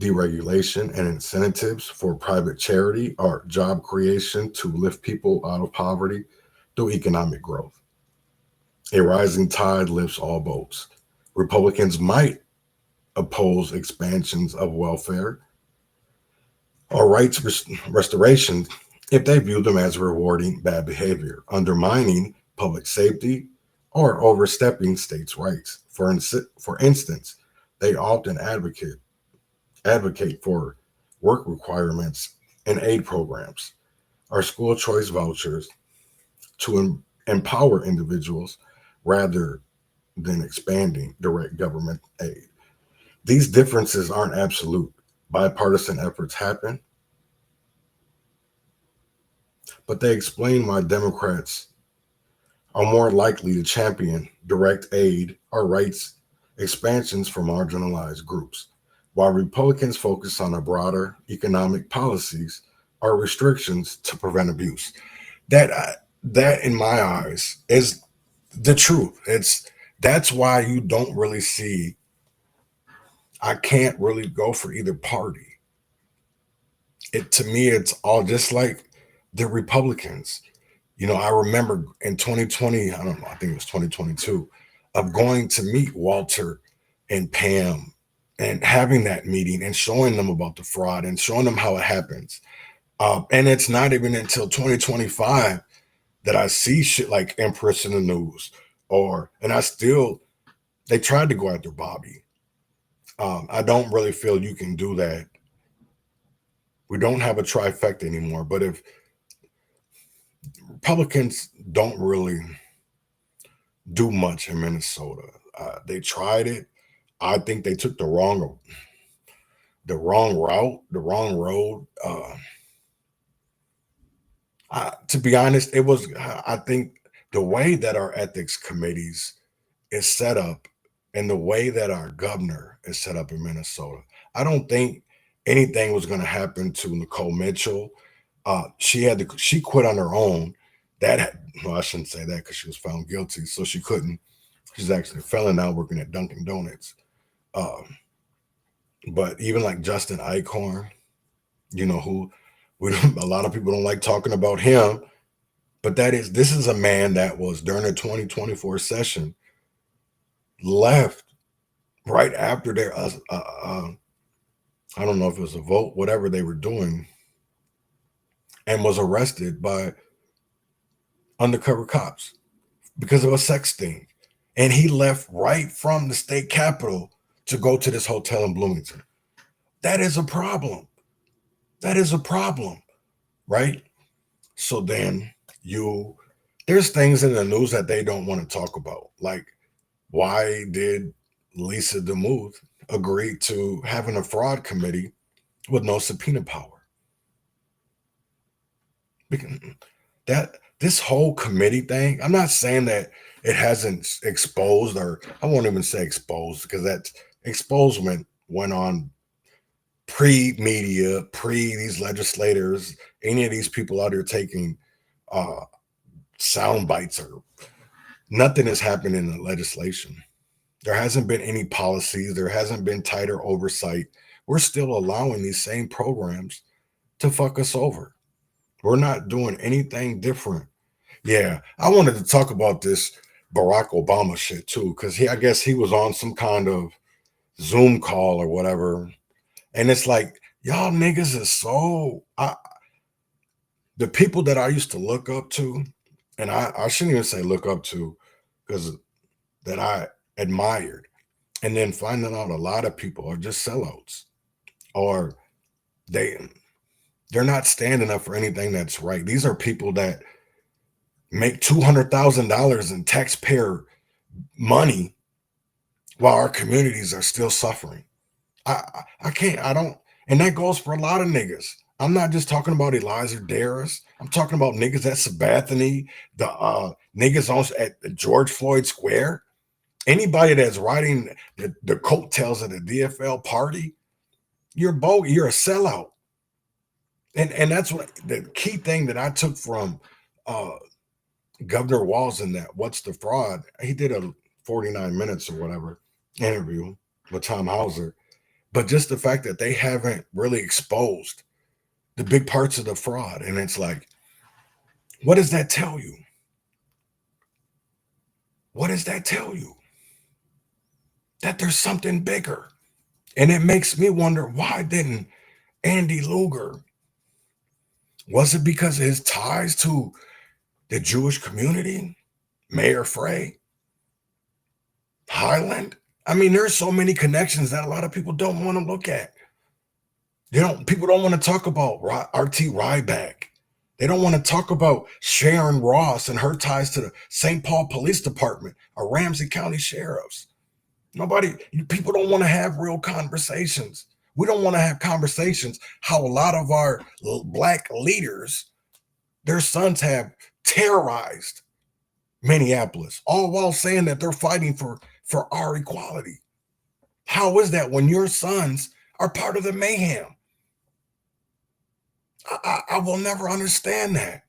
[SPEAKER 1] deregulation, and incentives for private charity or job creation to lift people out of poverty through economic growth. A rising tide lifts all boats. Republicans might oppose expansions of welfare or rights restoration if they view them as rewarding bad behavior, undermining public safety, or overstepping states' rights. For instance, they often advocate for work requirements and aid programs or school choice vouchers to empower individuals rather than expanding direct government aid. These differences aren't absolute. Bipartisan efforts happen, but they explain why Democrats are more likely to champion direct aid or rights expansions for marginalized groups, while Republicans focus on a broader economic policies or restrictions to prevent abuse. That in my eyes is the truth. That's why you don't really see. I can't really go for either party. To me, it's all just like the Republicans. I remember in 2020, I don't know, I think it was 2022, of going to meet Walter and Pam and having that meeting and showing them about the fraud and showing them how it happens. And it's not even until 2025 that I see shit like Empress in the news they tried to go after Bobby. I don't really feel you can do that. We don't have a trifecta anymore, but if Republicans don't really do much in Minnesota, they tried it. I think they took the wrong route, the wrong road. To be honest, I think the way that our ethics committees is set up and the way that our governor is set up in Minnesota, I don't think anything was going to happen to Nicole Mitchell. She quit on her own. I shouldn't say that because she was found guilty, so she couldn't. She's actually a felon now working at Dunkin' Donuts. But even like Justin Eichhorn, who a lot of people don't like talking about him, but this is a man that was during the 2024 session left right after their I don't know if it was a vote, whatever they were doing, and was arrested by undercover cops because of a sex thing. And he left right from the state capitol to go to this hotel in Bloomington. That is a problem. That is a problem, right? So then there's things in the news that they don't want to talk about. Like, why did Lisa DeMuth agree to having a fraud committee with no subpoena power? This whole committee thing, I'm not saying that it hasn't exposed, or I won't even say exposed, because that exposement went on pre-media, these legislators, any of these people out here taking sound bites, or nothing has happened in the legislation. There hasn't been any policies. There hasn't been tighter oversight. We're still allowing these same programs to fuck us over. We're not doing anything different. Yeah, I wanted to talk about this Barack Obama shit too, because I guess he was on some kind of Zoom call or whatever. And it's like, y'all niggas is so, the people that I used to look up to, and I shouldn't even say look up to, because that I admired, and then finding out a lot of people are just sellouts, or they're not standing up for anything that's right. These are people that make $200,000 in taxpayer money while our communities are still suffering. I can't, I don't, and that goes for a lot of niggas. I'm not just talking about Elijah Darris. I'm talking about niggas at Sabathani, the niggas on at George Floyd Square. Anybody that's riding the coattails of the DFL party, you're a sellout. And that's what the key thing that I took from Governor Walz in that What's the Fraud? He did a 49 minutes or whatever interview with Tom Hauser. But just the fact that they haven't really exposed the big parts of the fraud. And it's like, what does that tell you? What does that tell you? That there's something bigger. And it makes me wonder, why didn't Andy Luger, was it because of his ties to the Jewish community? Mayor Frey? Highland? I mean, there's so many connections that a lot of people don't want to look at. People don't want to talk about R.T. Ryback. They don't want to talk about Sharon Ross and her ties to the St. Paul Police Department or Ramsey County Sheriffs. People don't want to have real conversations. We don't want to have conversations how a lot of our black leaders, their sons have terrorized Minneapolis, all while saying that they're fighting for our equality. How is that when your sons are part of the mayhem? I will never understand that.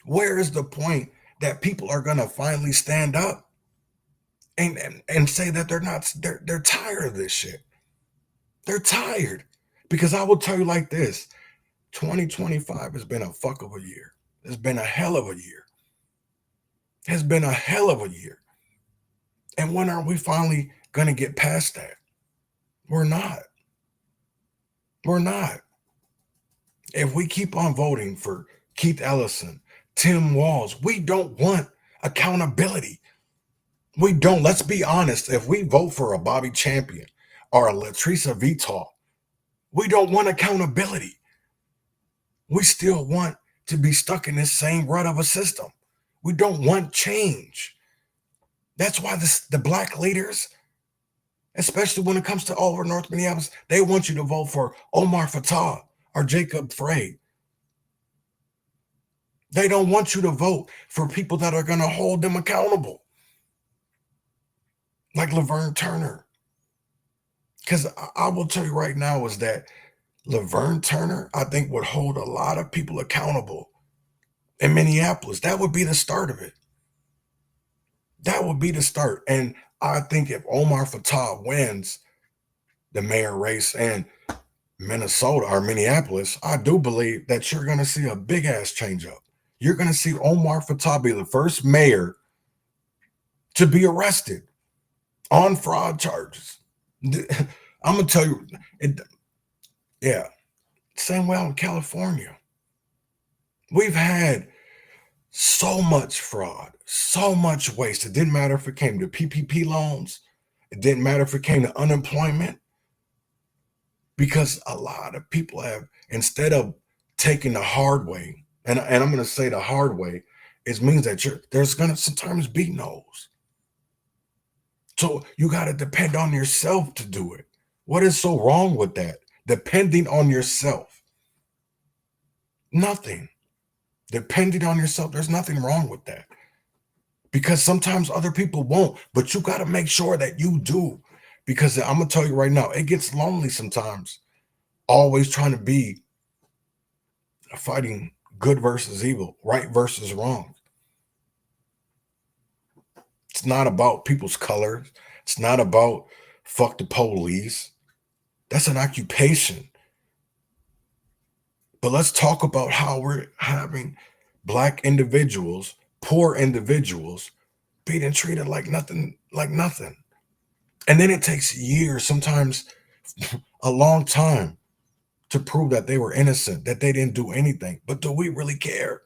[SPEAKER 1] Where is the point that people are going to finally stand up and say that they're tired of this shit? They're tired. Because I will tell you like this, 2025 has been a fuck of a year. It's been a hell of a year. It's been a hell of a year. And when are we finally going to get past that? We're not. We're not. If we keep on voting for Keith Ellison, Tim Walz, we don't want accountability. We don't. Let's be honest. If we vote for a Bobby Champion or a Latresa Vital, we don't want accountability. We still want to be stuck in this same rut of a system. We don't want change. That's why the black leaders, especially when it comes to all over North Minneapolis, they want you to vote for Omar Fattah or Jacob Frey. They don't want you to vote for people that are going to hold them accountable, like Laverne Turner. Because I will tell you right now is that Laverne Turner, I think, would hold a lot of people accountable in Minneapolis. That would be the start of it. That would be the start. And I think if Omar Fattah wins the mayor race in Minnesota or Minneapolis, I do believe that you're going to see a big ass change up. You're going to see Omar Fattah be the first mayor to be arrested on fraud charges. I'm going to tell you, same way out in California. We've had so much fraud, so much waste. It didn't matter if it came to PPP loans. It didn't matter if it came to unemployment. Because a lot of people have, instead of taking the hard way, and I'm going to say the hard way, it means that there's going to sometimes be no's. So you got to depend on yourself to do it. What is so wrong with that? Depending on yourself. Nothing. Depending on yourself, there's nothing wrong with that. Because sometimes other people won't, but you got to make sure that you do. Because I'm going to tell you right now, it gets lonely sometimes. Always trying to be fighting good versus evil, right versus wrong. It's not about people's colors. It's not about fuck the police. That's an occupation. But let's talk about how we're having black individuals, poor individuals, being treated like nothing, like nothing. And then it takes years, sometimes a long time, to prove that they were innocent, that they didn't do anything. But do we really care?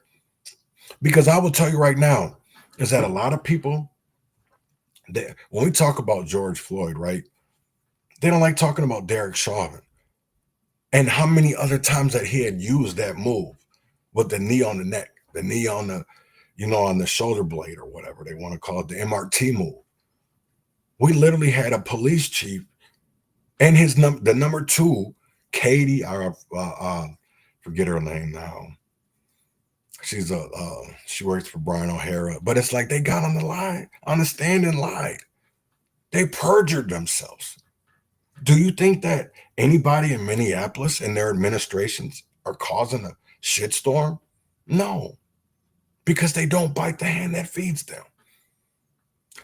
[SPEAKER 1] Because I will tell you right now, is that a lot of people, when we talk about George Floyd, right, they don't like talking about Derek Chauvin. And how many other times that he had used that move with the knee on the neck, the knee on the, on the shoulder blade or whatever they want to call it, the MRT move. We literally had a police chief and the number 2, Katie, forget her name now. She's she works for Brian O'Hara, but it's like they got on the stand and lied. They perjured themselves. Do you think that anybody in Minneapolis and their administrations are causing a shitstorm? No, because they don't bite the hand that feeds them.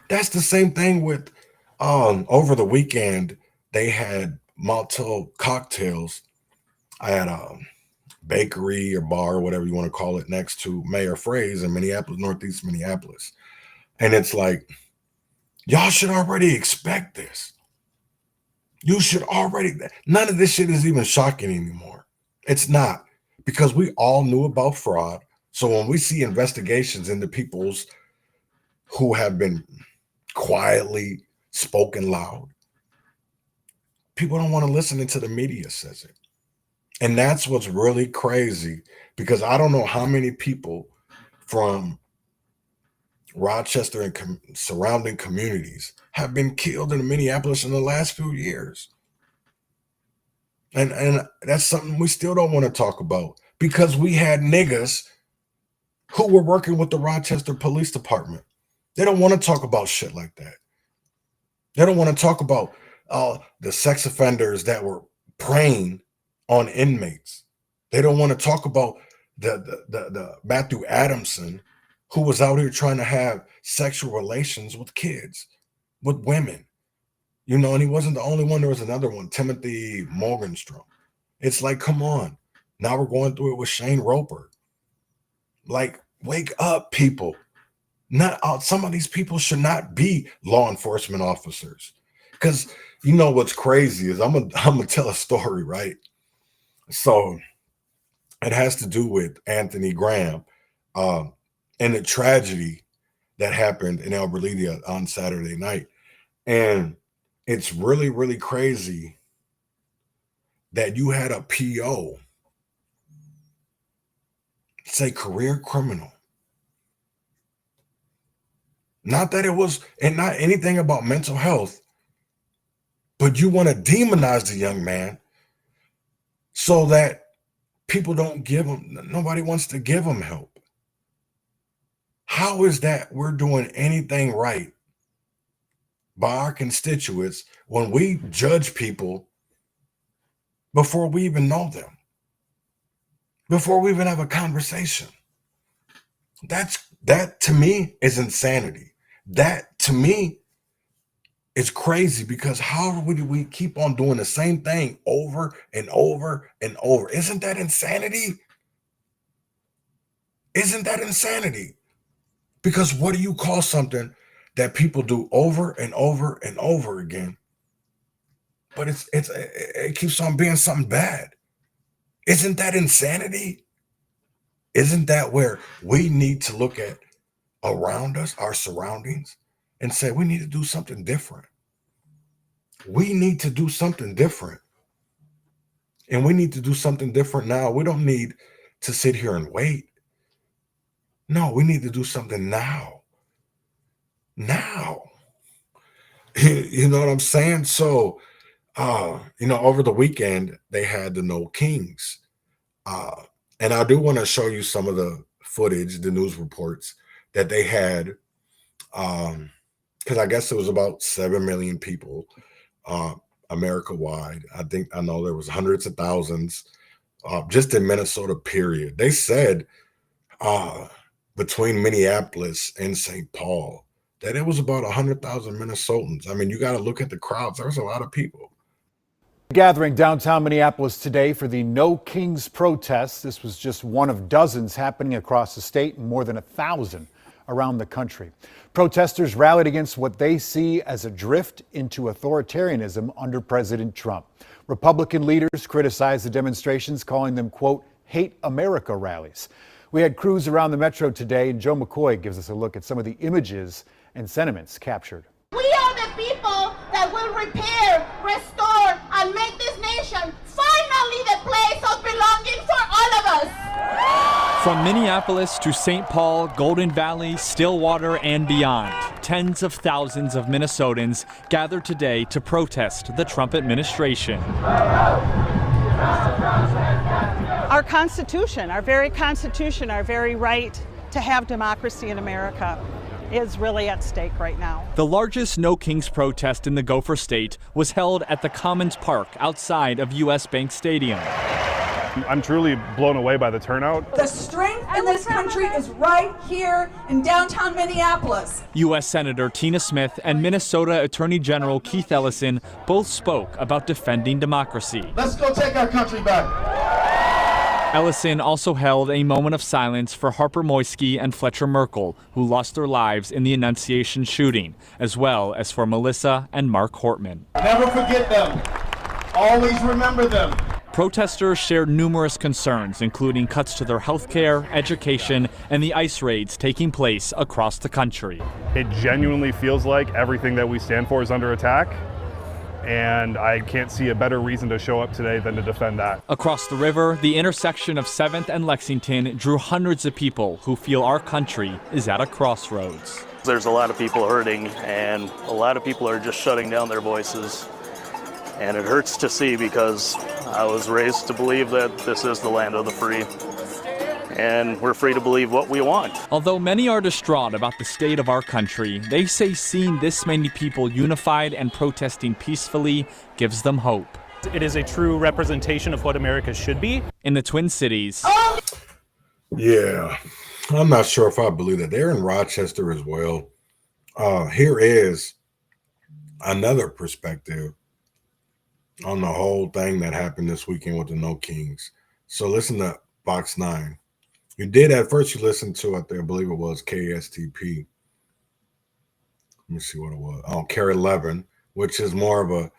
[SPEAKER 1] That's the same thing with over the weekend, they had Molotov cocktails at a bakery or bar or whatever you want to call it next to Mayor Frey's in Minneapolis, Northeast Minneapolis. And it's like, y'all should already expect this. You should already, none of this shit is even shocking anymore. It's not, because we all knew about fraud. So when we see investigations into people's who have been quietly spoken loud, people don't want to listen until the media says it. And that's what's really crazy, because I don't know how many people from Rochester and surrounding communities have been killed in Minneapolis in the last few years. And that's something we still don't want to talk about, because we had niggas who were working with the Rochester Police Department. They don't want to talk about shit like that. They don't want to talk about the sex offenders that were preying on inmates. They don't want to talk about the Matthew Adamson, who was out here trying to have sexual relations with kids, with women, and he wasn't the only one. There was another one, Timothy Morgenstrom. It's like, come on. Now we're going through it with Shane Roper. Like, wake up, people. Not some of these people should not be law enforcement officers. Because what's crazy is I'm gonna tell a story, right? So it has to do with Anthony Graham and the tragedy that happened in El Berlidia on Saturday night. And it's really, really crazy that you had a PO say career criminal. Not that it was, and not anything about mental health, but you want to demonize the young man so that people don't give him, nobody wants to give him help. How is that we're doing anything right by our constituents when we judge people before we even know them, before we even have a conversation? That to me is insanity. That to me is crazy, because how do we keep on doing the same thing over and over and over? Isn't that insanity? Isn't that insanity? Because what do you call something that people do over and over and over again, but it keeps on being something bad? Isn't that insanity? Isn't that where we need to look at around us, our surroundings, and say, we need to do something different? We need to do something different. And we need to do something different now. We don't need to sit here and wait. No, we need to do something now. Now. You know what I'm saying? So, over the weekend, they had the No Kings. And I do want to show you some of the footage, the news reports that they had, because I guess it was about 7 million people America-wide. I know there was hundreds of thousands just in Minnesota, period. They said between Minneapolis and St. Paul that it was about 100,000 Minnesotans. I mean, you got to look at the crowds. There's a lot of people.
[SPEAKER 10] Gathering downtown Minneapolis today for the No Kings protest. This was just one of dozens happening across the state, and more than 1,000 around the country. Protesters rallied against what they see as a drift into authoritarianism under President Trump. Republican leaders criticized the demonstrations, calling them, quote, hate America rallies. We had crews around the metro today, and Joe McCoy gives us a look at some of the images and sentiments captured.
[SPEAKER 11] We are the people that will repair, restore, and make this nation finally the place of belonging for all of us.
[SPEAKER 12] From Minneapolis to St. Paul, Golden Valley, Stillwater, and beyond, tens of thousands of Minnesotans gathered today to protest the Trump administration.
[SPEAKER 13] Our Constitution, our very Constitution, our very right to have democracy in America is really at stake right now.
[SPEAKER 12] The largest No Kings protest in the Gopher State was held at the Commons Park outside of US Bank Stadium.
[SPEAKER 14] I'm truly blown away by the turnout.
[SPEAKER 15] The strength in this country is right here in downtown Minneapolis.
[SPEAKER 12] U.S. Senator Tina Smith and Minnesota Attorney General Keith Ellison both spoke about defending democracy.
[SPEAKER 9] Let's go take our country back.
[SPEAKER 12] Ellison also held a moment of silence for Harper Moisky and Fletcher Merkel, who lost their lives in the Annunciation shooting, as well as for Melissa and Mark Hortman.
[SPEAKER 9] Never forget them. Always remember them.
[SPEAKER 12] Protesters shared numerous concerns, including cuts to their health care, education, and the ICE raids taking place across the country.
[SPEAKER 14] It genuinely feels like everything that we stand for is under attack, and I can't see a better reason to show up today than to defend that.
[SPEAKER 12] Across the river, the intersection of 7th and Lexington drew hundreds of people who feel our country is at a crossroads.
[SPEAKER 17] There's a lot of people hurting, and a lot of people are just shutting down their voices. And it hurts to see, because I was raised to believe that this is the land of the free. And we're free to believe what we want.
[SPEAKER 12] Although many are distraught about the state of our country, they say seeing this many people unified and protesting peacefully gives them hope.
[SPEAKER 18] It is a true representation of what America should be.
[SPEAKER 12] In the Twin Cities.
[SPEAKER 1] Yeah, I'm not sure if I believe that. They're in Rochester as well. Here is another perspective on the whole thing that happened this weekend with the No Kings. So listen to Fox 9. You did at first, you listened to, I believe it was KSTP. Let me see what it was. Oh, Carrie 11, which is more of a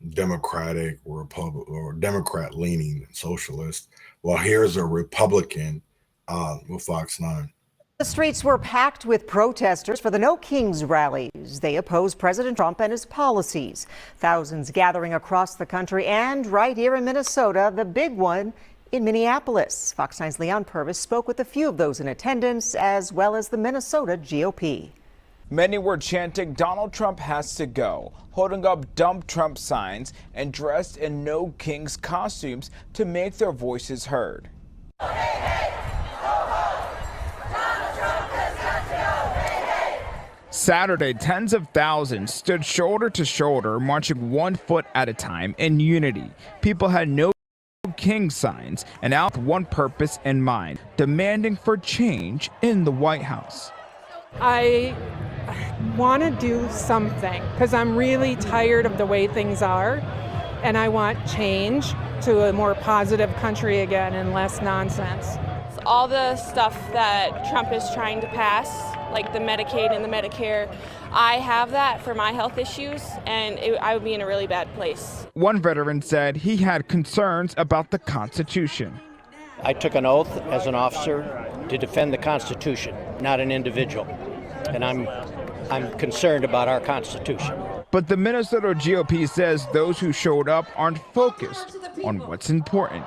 [SPEAKER 1] Democratic or Republic or Democrat leaning socialist. Well, here's a Republican with Fox 9.
[SPEAKER 19] The streets were packed with protesters for the No Kings rallies. They oppose President Trump and his policies. Thousands gathering across the country and right here in Minnesota, the big one in Minneapolis. Fox 9's Leon Purvis spoke with a few of those in attendance, as well as the Minnesota GOP.
[SPEAKER 29] Many were chanting Donald Trump has to go, holding up Dump Trump signs and dressed in No Kings costumes to make their voices heard. Saturday, tens of thousands stood shoulder to shoulder, marching 1 foot at a time in unity. People had No King signs and out with one purpose in mind, demanding for change in the White House.
[SPEAKER 30] I want to do something because I'm really tired of the way things are, and I want change to a more positive country again and less nonsense.
[SPEAKER 31] All the stuff that Trump is trying to pass, like the Medicaid and the Medicare, I have that for my health issues, and I would be in a really bad place.
[SPEAKER 29] One veteran said he had concerns about the Constitution.
[SPEAKER 32] I took an oath as an officer to defend the Constitution, not an individual, and I'm concerned about our Constitution.
[SPEAKER 29] But the Minnesota GOP says those who showed up aren't focused on what's important.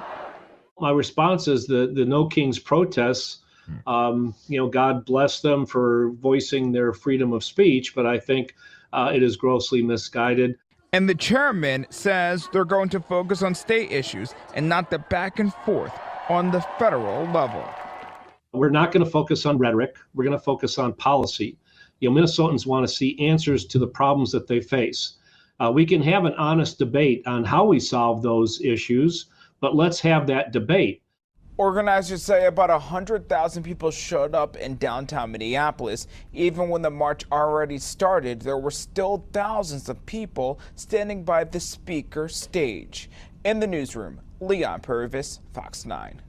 [SPEAKER 33] My response is the No Kings protests. God bless them for voicing their freedom of speech, but I think it is grossly misguided.
[SPEAKER 29] And the chairman says they're going to focus on state issues and not the back and forth on the federal level.
[SPEAKER 33] We're not going to focus on rhetoric. We're going to focus on policy. Minnesotans want to see answers to the problems that they face. We can have an honest debate on how we solve those issues, but let's have that debate.
[SPEAKER 29] Organizers say about 100,000 people showed up in downtown Minneapolis. Even when the march already started, there were still thousands of people standing by the speaker stage. In the newsroom, Leon Purvis, Fox 9.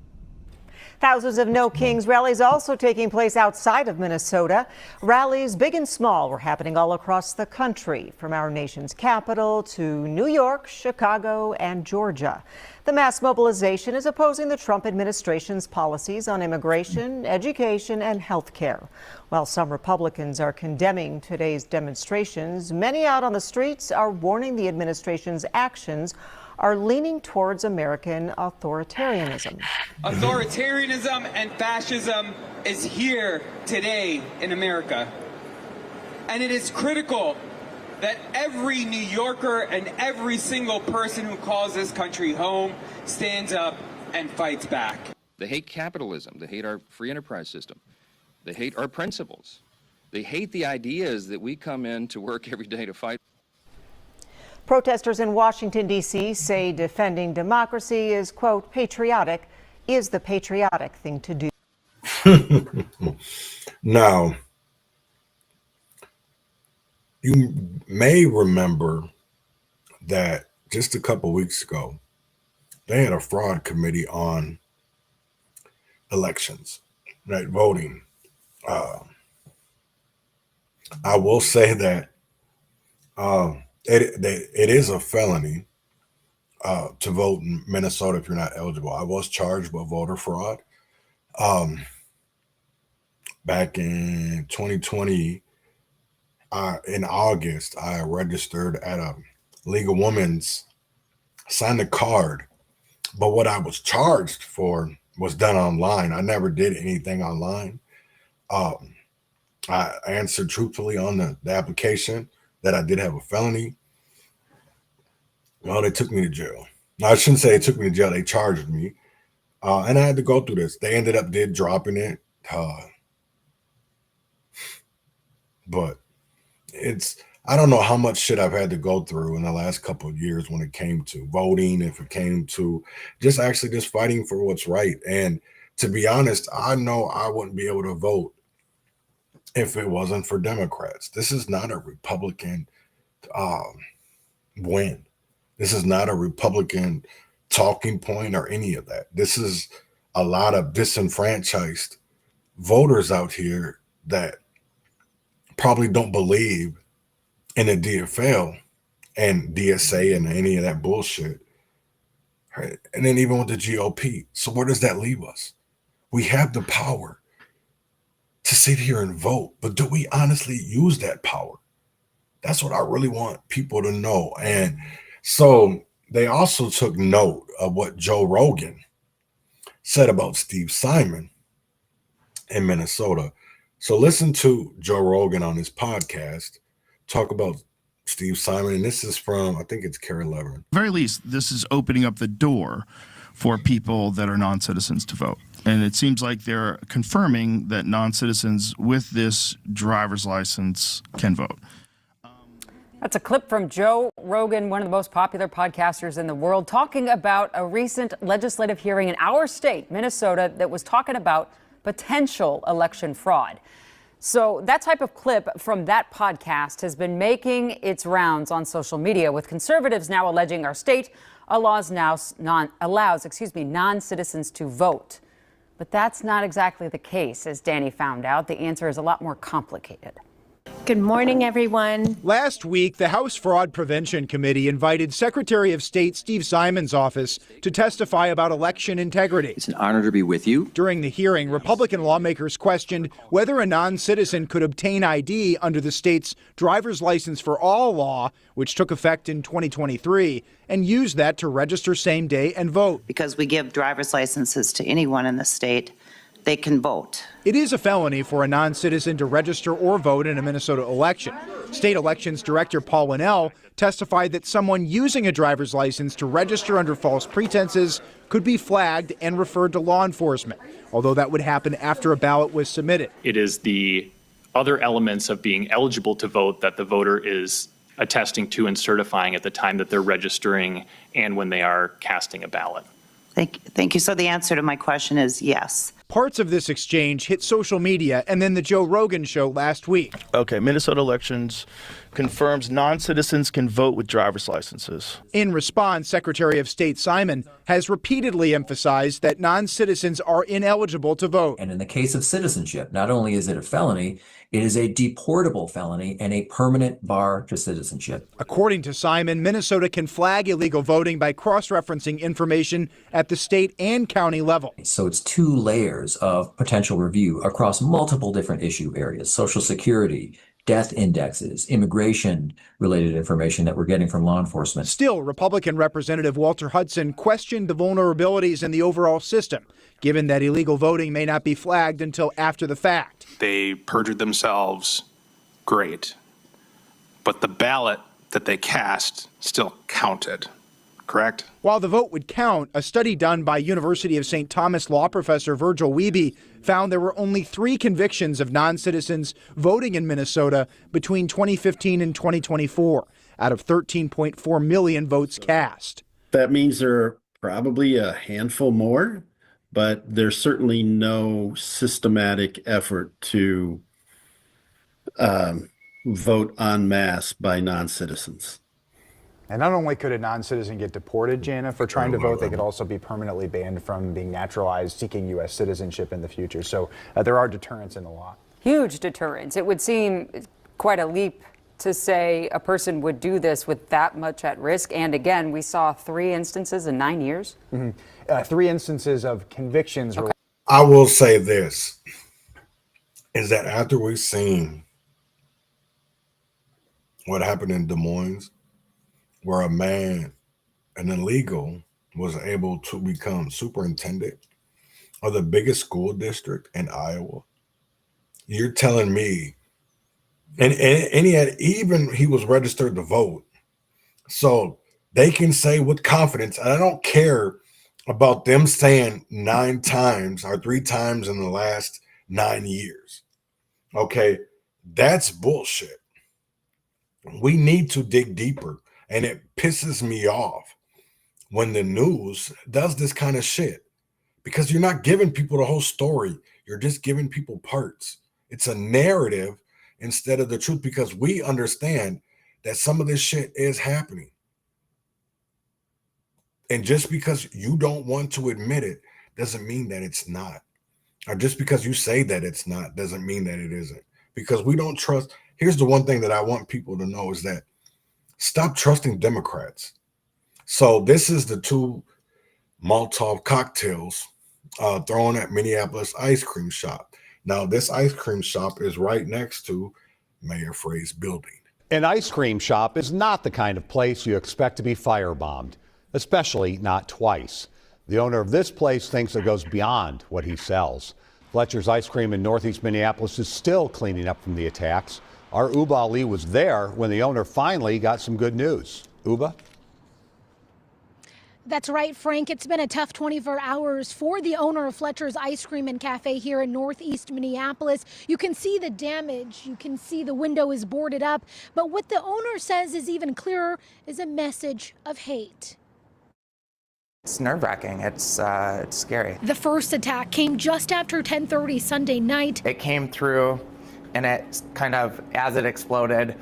[SPEAKER 19] Thousands of No Kings rallies also taking place outside of Minnesota. Rallies big and small were happening all across the country, from our nation's capital to New York, Chicago, and Georgia. The mass mobilization is opposing the Trump administration's policies on immigration, education, and health care. While some Republicans are condemning today's demonstrations, many out on the streets are warning the administration's actions are leaning towards American authoritarianism.
[SPEAKER 2] Authoritarianism and fascism is here today in America. And it is critical that every New Yorker and every single person who calls this country home stands up and fights back.
[SPEAKER 5] They hate capitalism. They hate our free enterprise system. They hate our principles. They hate the ideas that we come in to work every day to fight.
[SPEAKER 19] Protesters in Washington, D.C. say defending democracy is, quote, patriotic, is the patriotic thing to do.
[SPEAKER 1] Now, you may remember that just a couple weeks ago, they had a fraud committee on elections, right? Voting. I will say that it is a felony to vote in Minnesota if you're not eligible. I was charged with voter fraud. Back in 2020, in August, I registered at a League of Women's, signed a card, but what I was charged for was done online. I never did anything online. I answered truthfully on the application that I did have a felony. Well, they took me to jail. No, I shouldn't say they took me to jail. They charged me, and I had to go through this. They ended up dropping it, but I don't know how much shit I've had to go through in the last couple of years when it came to voting, if it came to just fighting for what's right. And to be honest, I know I wouldn't be able to vote if it wasn't for Democrats. This is not a Republican win. This is not a Republican talking point or any of that. This is a lot of disenfranchised voters out here that probably don't believe in the DFL and DSA and any of that bullshit. Right? And then even with the GOP. So where does that leave us? We have the power to sit here and vote, but do we honestly use that power? That's what I really want people to know. And so they also took note of what Joe Rogan said about Steve Simon in Minnesota. So listen to Joe Rogan on his podcast talk about Steve Simon, and this is from, I think it's Carrie Levin.
[SPEAKER 6] At the very least, this is opening up the door for people that are non-citizens to vote. And it seems like they're confirming that non-citizens with this driver's license can vote.
[SPEAKER 16] That's a clip from Joe Rogan, one of the most popular podcasters in the world, talking about a recent legislative hearing in our state, Minnesota, that was talking about potential election fraud. So that type of clip from that podcast has been making its rounds on social media, with conservatives now alleging our state allows non-citizens to vote. But that's not exactly the case, as Danny found out. The answer is a lot more complicated.
[SPEAKER 20] Good morning, everyone.
[SPEAKER 10] Last week, the House Fraud Prevention Committee invited Secretary of State Steve Simon's office to testify about election integrity.
[SPEAKER 21] It's an honor to be with you.
[SPEAKER 10] During the hearing, Republican lawmakers questioned whether a non-citizen could obtain ID under the state's driver's license for all law, which took effect in 2023, and use that to register same day and vote.
[SPEAKER 22] Because we give driver's licenses to anyone in the state, they can vote.
[SPEAKER 10] It is a felony for a non-citizen to register or vote in a Minnesota election. State Elections Director Paul Winnell testified that someone using a driver's license to register under false pretenses could be flagged and referred to law enforcement, although that would happen after a ballot was submitted.
[SPEAKER 23] It is the other elements of being eligible to vote that the voter is attesting to and certifying at the time that they're registering and when they are casting a ballot.
[SPEAKER 22] Thank you. So the answer to my question is yes.
[SPEAKER 3] Parts of this exchange hit social media and then the Joe Rogan show last week.
[SPEAKER 6] Okay, Minnesota elections confirms non-citizens can vote with driver's licenses.
[SPEAKER 3] In response, Secretary of State Simon has repeatedly emphasized that non-citizens are ineligible to vote.
[SPEAKER 4] And in the case of citizenship, not only is it a felony, it is a deportable felony and a permanent bar to citizenship.
[SPEAKER 3] According to Simon, Minnesota can flag illegal voting by cross-referencing information at the state and county level.
[SPEAKER 4] So it's 2 layers of potential review across multiple different issue areas: Social Security, death indexes, immigration-related information that we're getting from law enforcement.
[SPEAKER 3] Still, Republican Representative Walter Hudson questioned the vulnerabilities in the overall system, given that illegal voting may not be flagged until after the fact.
[SPEAKER 7] They perjured themselves, great. But the ballot that they cast still counted, correct?
[SPEAKER 3] While the vote would count, a study done by University of St. Thomas law professor Virgil Wiebe found there were only 3 convictions of non-citizens voting in Minnesota between 2015 and 2024, out of 13.4 million votes cast.
[SPEAKER 8] That means there are probably a handful more, but there's certainly no systematic effort to vote en masse by non-citizens.
[SPEAKER 10] And not only could a non-citizen get deported, Jana, for trying to vote, they could also be permanently banned from being naturalized, seeking U.S. citizenship in the future. So there are deterrents in the law.
[SPEAKER 16] Huge deterrents. It would seem quite a leap to say a person would do this with that much at risk. And again, we saw 3 instances in 9 years.
[SPEAKER 10] 3 instances of convictions.
[SPEAKER 16] Okay.
[SPEAKER 1] I will say this, is that after we've seen what happened in Des Moines, where a man, an illegal, was able to become superintendent of the biggest school district in Iowa. You're telling me, and he was registered to vote. So they can say with confidence, and I don't care about them saying 9 times or 3 times in the last 9 years. Okay, that's bullshit. We need to dig deeper. And it pisses me off when the news does this kind of shit, because you're not giving people the whole story. You're just giving people parts. It's a narrative instead of the truth, because we understand that some of this shit is happening. And just because you don't want to admit it doesn't mean that it's not. Or just because you say that it's not doesn't mean that it isn't. Because we don't trust. Here's the one thing that I want people to know is that stop trusting Democrats. So this is the 2 Molotov cocktails thrown at Minneapolis ice cream shop. Now, this ice cream shop is right next to Mayor Frey's building.
[SPEAKER 11] An ice cream shop is not the kind of place you expect to be firebombed, especially not twice. The owner of this place thinks it goes beyond what he sells. Fletcher's Ice Cream in Northeast Minneapolis is still cleaning up from the attacks. Our Uba Ali was there when the owner finally got some good news. Uba?
[SPEAKER 13] That's right, Frank. It's been a tough 24 hours for the owner of Fletcher's Ice Cream and Cafe here in Northeast Minneapolis. You can see the damage. You can see the window is boarded up. But what the owner says is even clearer is a message of hate.
[SPEAKER 15] It's nerve-wracking. It's scary.
[SPEAKER 13] The first attack came just after 10:30 Sunday night.
[SPEAKER 15] It came through, and it kind of, as it exploded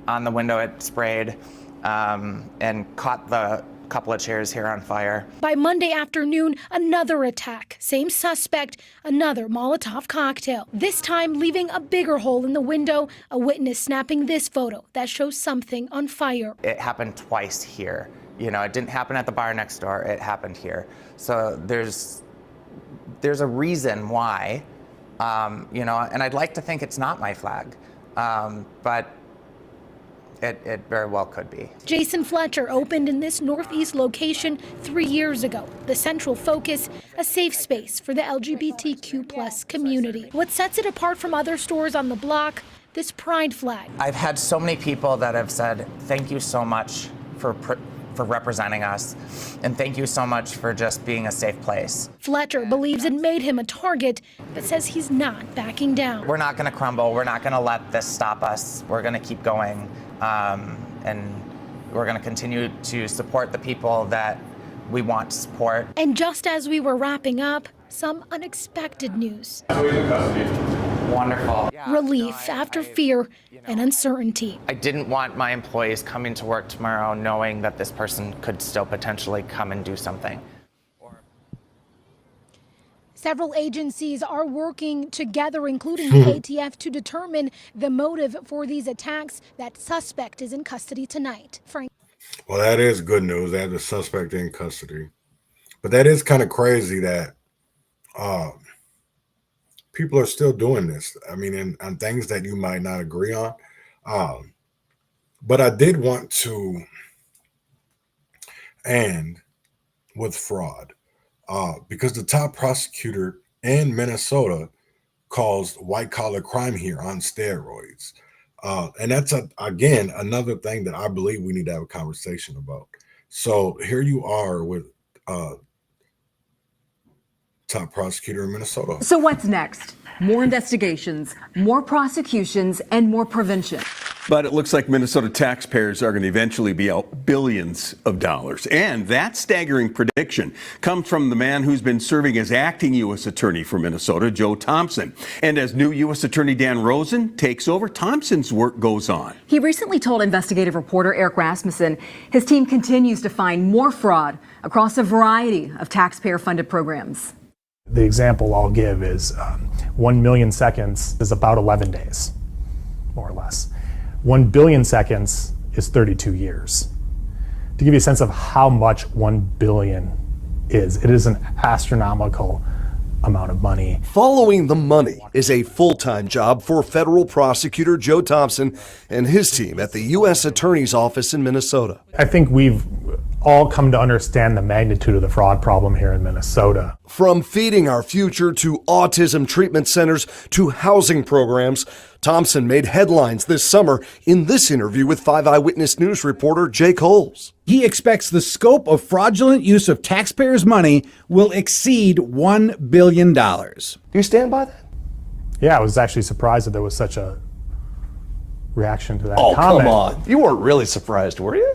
[SPEAKER 15] on the window, it sprayed and caught the couple of chairs here on fire.
[SPEAKER 13] By Monday afternoon, another attack. Same suspect, another Molotov cocktail. This time leaving a bigger hole in the window. A witness snapping this photo that shows something on fire.
[SPEAKER 15] It happened twice here. You know, it didn't happen at the bar next door. It happened here. So there's a reason why, you know, and I'd like to think it's not my flag, but it very well could be.
[SPEAKER 13] Jason Fletcher opened in this Northeast location 3 years ago. The central focus, a safe space for the LGBTQ+ community. What sets it apart from other stores on the block? This pride flag.
[SPEAKER 15] I've had so many people that have said, thank you so much for representing us, and thank you so much for just being a safe place.
[SPEAKER 13] Fletcher believes it made him a target, but says he's not backing down.
[SPEAKER 15] We're not going to crumble. We're not going to let this stop us. We're going to keep going, and we're going to continue to support the people that We want support.
[SPEAKER 13] And just as we were wrapping up, some unexpected news.
[SPEAKER 15] Wonderful.
[SPEAKER 13] Relief after fear and uncertainty.
[SPEAKER 15] I didn't want my employees coming to work tomorrow knowing that this person could still potentially come and do something.
[SPEAKER 13] Several agencies are working together, including the ATF, to determine the motive for these attacks. That suspect is in custody tonight. Frank.
[SPEAKER 1] Well, that is good news. They have the suspect in custody. But that is kind of crazy that people are still doing this. I mean, on things that you might not agree on. But I did want to end with fraud. Because the top prosecutor in Minnesota calls white-collar crime here on steroids. And that's, again, another thing that I believe we need to have a conversation about. So here you are with top prosecutor in Minnesota.
[SPEAKER 9] So what's next? More investigations, more prosecutions, and more prevention.
[SPEAKER 12] But it looks like Minnesota taxpayers are going to eventually be out billions of dollars. And that staggering prediction comes from the man who's been serving as acting U.S. Attorney for Minnesota, Joe Thompson. And as new U.S. Attorney Dan Rosen takes over, Thompson's work goes on.
[SPEAKER 9] He recently told investigative reporter Eric Rasmussen his team continues to find more fraud across a variety of taxpayer-funded programs.
[SPEAKER 14] The example I'll give is 1 million seconds is about 11 days, more or less. 1 billion seconds is 32 years. To give you a sense of how much 1 billion is, it is an astronomical amount of money.
[SPEAKER 17] Following the money is a full-time job for federal prosecutor Joe Thompson and his team at the U.S. Attorney's Office in Minnesota.
[SPEAKER 14] I think we've all come to understand the magnitude of the fraud problem here in Minnesota.
[SPEAKER 17] From Feeding Our Future to autism treatment centers to housing programs, Thompson made headlines this summer in this interview with 5 Eyewitness News reporter Jake Holes.
[SPEAKER 18] He expects the scope of fraudulent use of taxpayers' money will exceed $1 billion. Do
[SPEAKER 17] you stand by that?
[SPEAKER 14] Yeah, I was actually surprised that there was such a reaction to that comment.
[SPEAKER 17] Come on. You weren't really surprised, were you?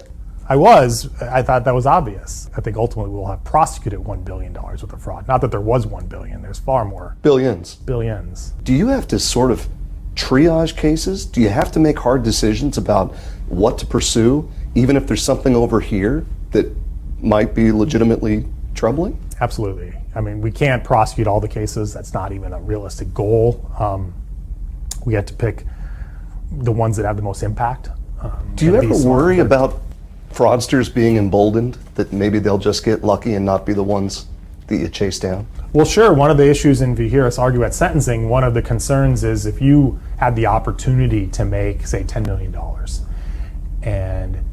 [SPEAKER 14] I was. I thought that was obvious. I think ultimately we'll have prosecuted $1 billion worth of fraud. Not that there was 1 billion. There's far more.
[SPEAKER 17] Billions.
[SPEAKER 14] Billions.
[SPEAKER 17] Do you have to sort of triage cases? Do you have to make hard decisions about what to pursue, even if there's something over here that might be legitimately troubling?
[SPEAKER 14] Absolutely. I mean, we can't prosecute all the cases. That's not even a realistic goal. We have to pick the ones that have the most impact.
[SPEAKER 17] Do you ever worry about fraudsters being emboldened, that maybe they'll just get lucky and not be the ones that you chase down?
[SPEAKER 14] Well, sure. One of the issues, and if you hear us argue at sentencing, one of the concerns is if you had the opportunity to make, say, $10 million, and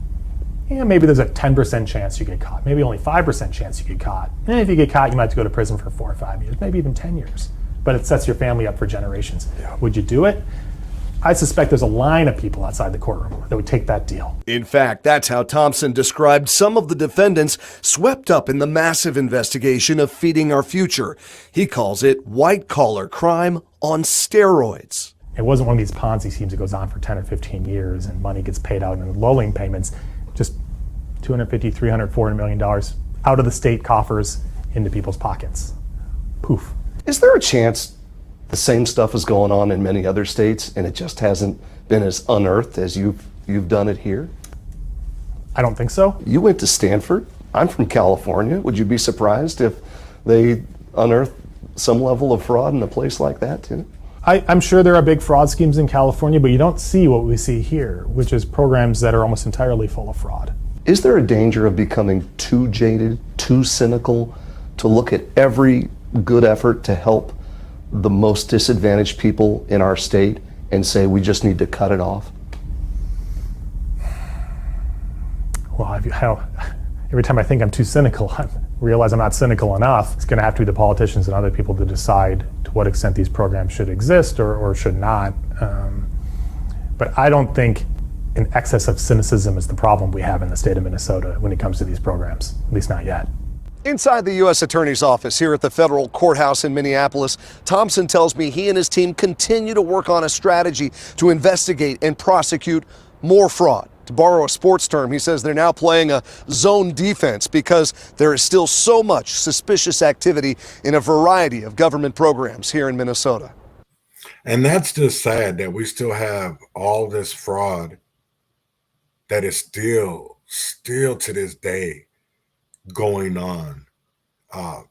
[SPEAKER 14] maybe there's a 10% chance you get caught, maybe only 5% chance you get caught. And if you get caught, you might have to go to prison for 4 or 5 years, maybe even 10 years. But it sets your family up for generations. Yeah. Would you do it? I suspect there's a line of people outside the courtroom that would take that deal.
[SPEAKER 17] In fact, that's how Thompson described some of the defendants swept up in the massive investigation of Feeding Our Future. He calls it white-collar crime on steroids.
[SPEAKER 14] It wasn't one of these Ponzi schemes that goes on for 10 or 15 years and money gets paid out in lulling payments. Just $250, $300, $400 million out of the state coffers into people's pockets. Poof.
[SPEAKER 17] Is there a chance the same stuff is going on in many other states and it just hasn't been as unearthed as you've done it here?
[SPEAKER 14] I don't think so.
[SPEAKER 17] You went to Stanford. I'm from California. Would you be surprised if they unearthed some level of fraud in a place like that too?
[SPEAKER 14] I'm sure there are big fraud schemes in California, but you don't see what we see here, which is programs that are almost entirely full of fraud.
[SPEAKER 17] Is there a danger of becoming too jaded, too cynical to look at every good effort to help the most disadvantaged people in our state and say we just need to cut it off?
[SPEAKER 14] Well, every time I think I'm too cynical, I realize I'm not cynical enough. It's going to have to be the politicians and other people to decide to what extent these programs should exist or should not. But I don't think an excess of cynicism is the problem we have in the state of Minnesota when it comes to these programs, at least not yet.
[SPEAKER 17] Inside the U.S. Attorney's Office here at the federal courthouse in Minneapolis, Thompson tells me he and his team continue to work on a strategy to investigate and prosecute more fraud.
[SPEAKER 2] To borrow a sports term, he says they're now playing a zone defense because there is still so much suspicious activity in a variety of government programs here in Minnesota.
[SPEAKER 1] And that's just sad that we still have all this fraud that is still to this day going on.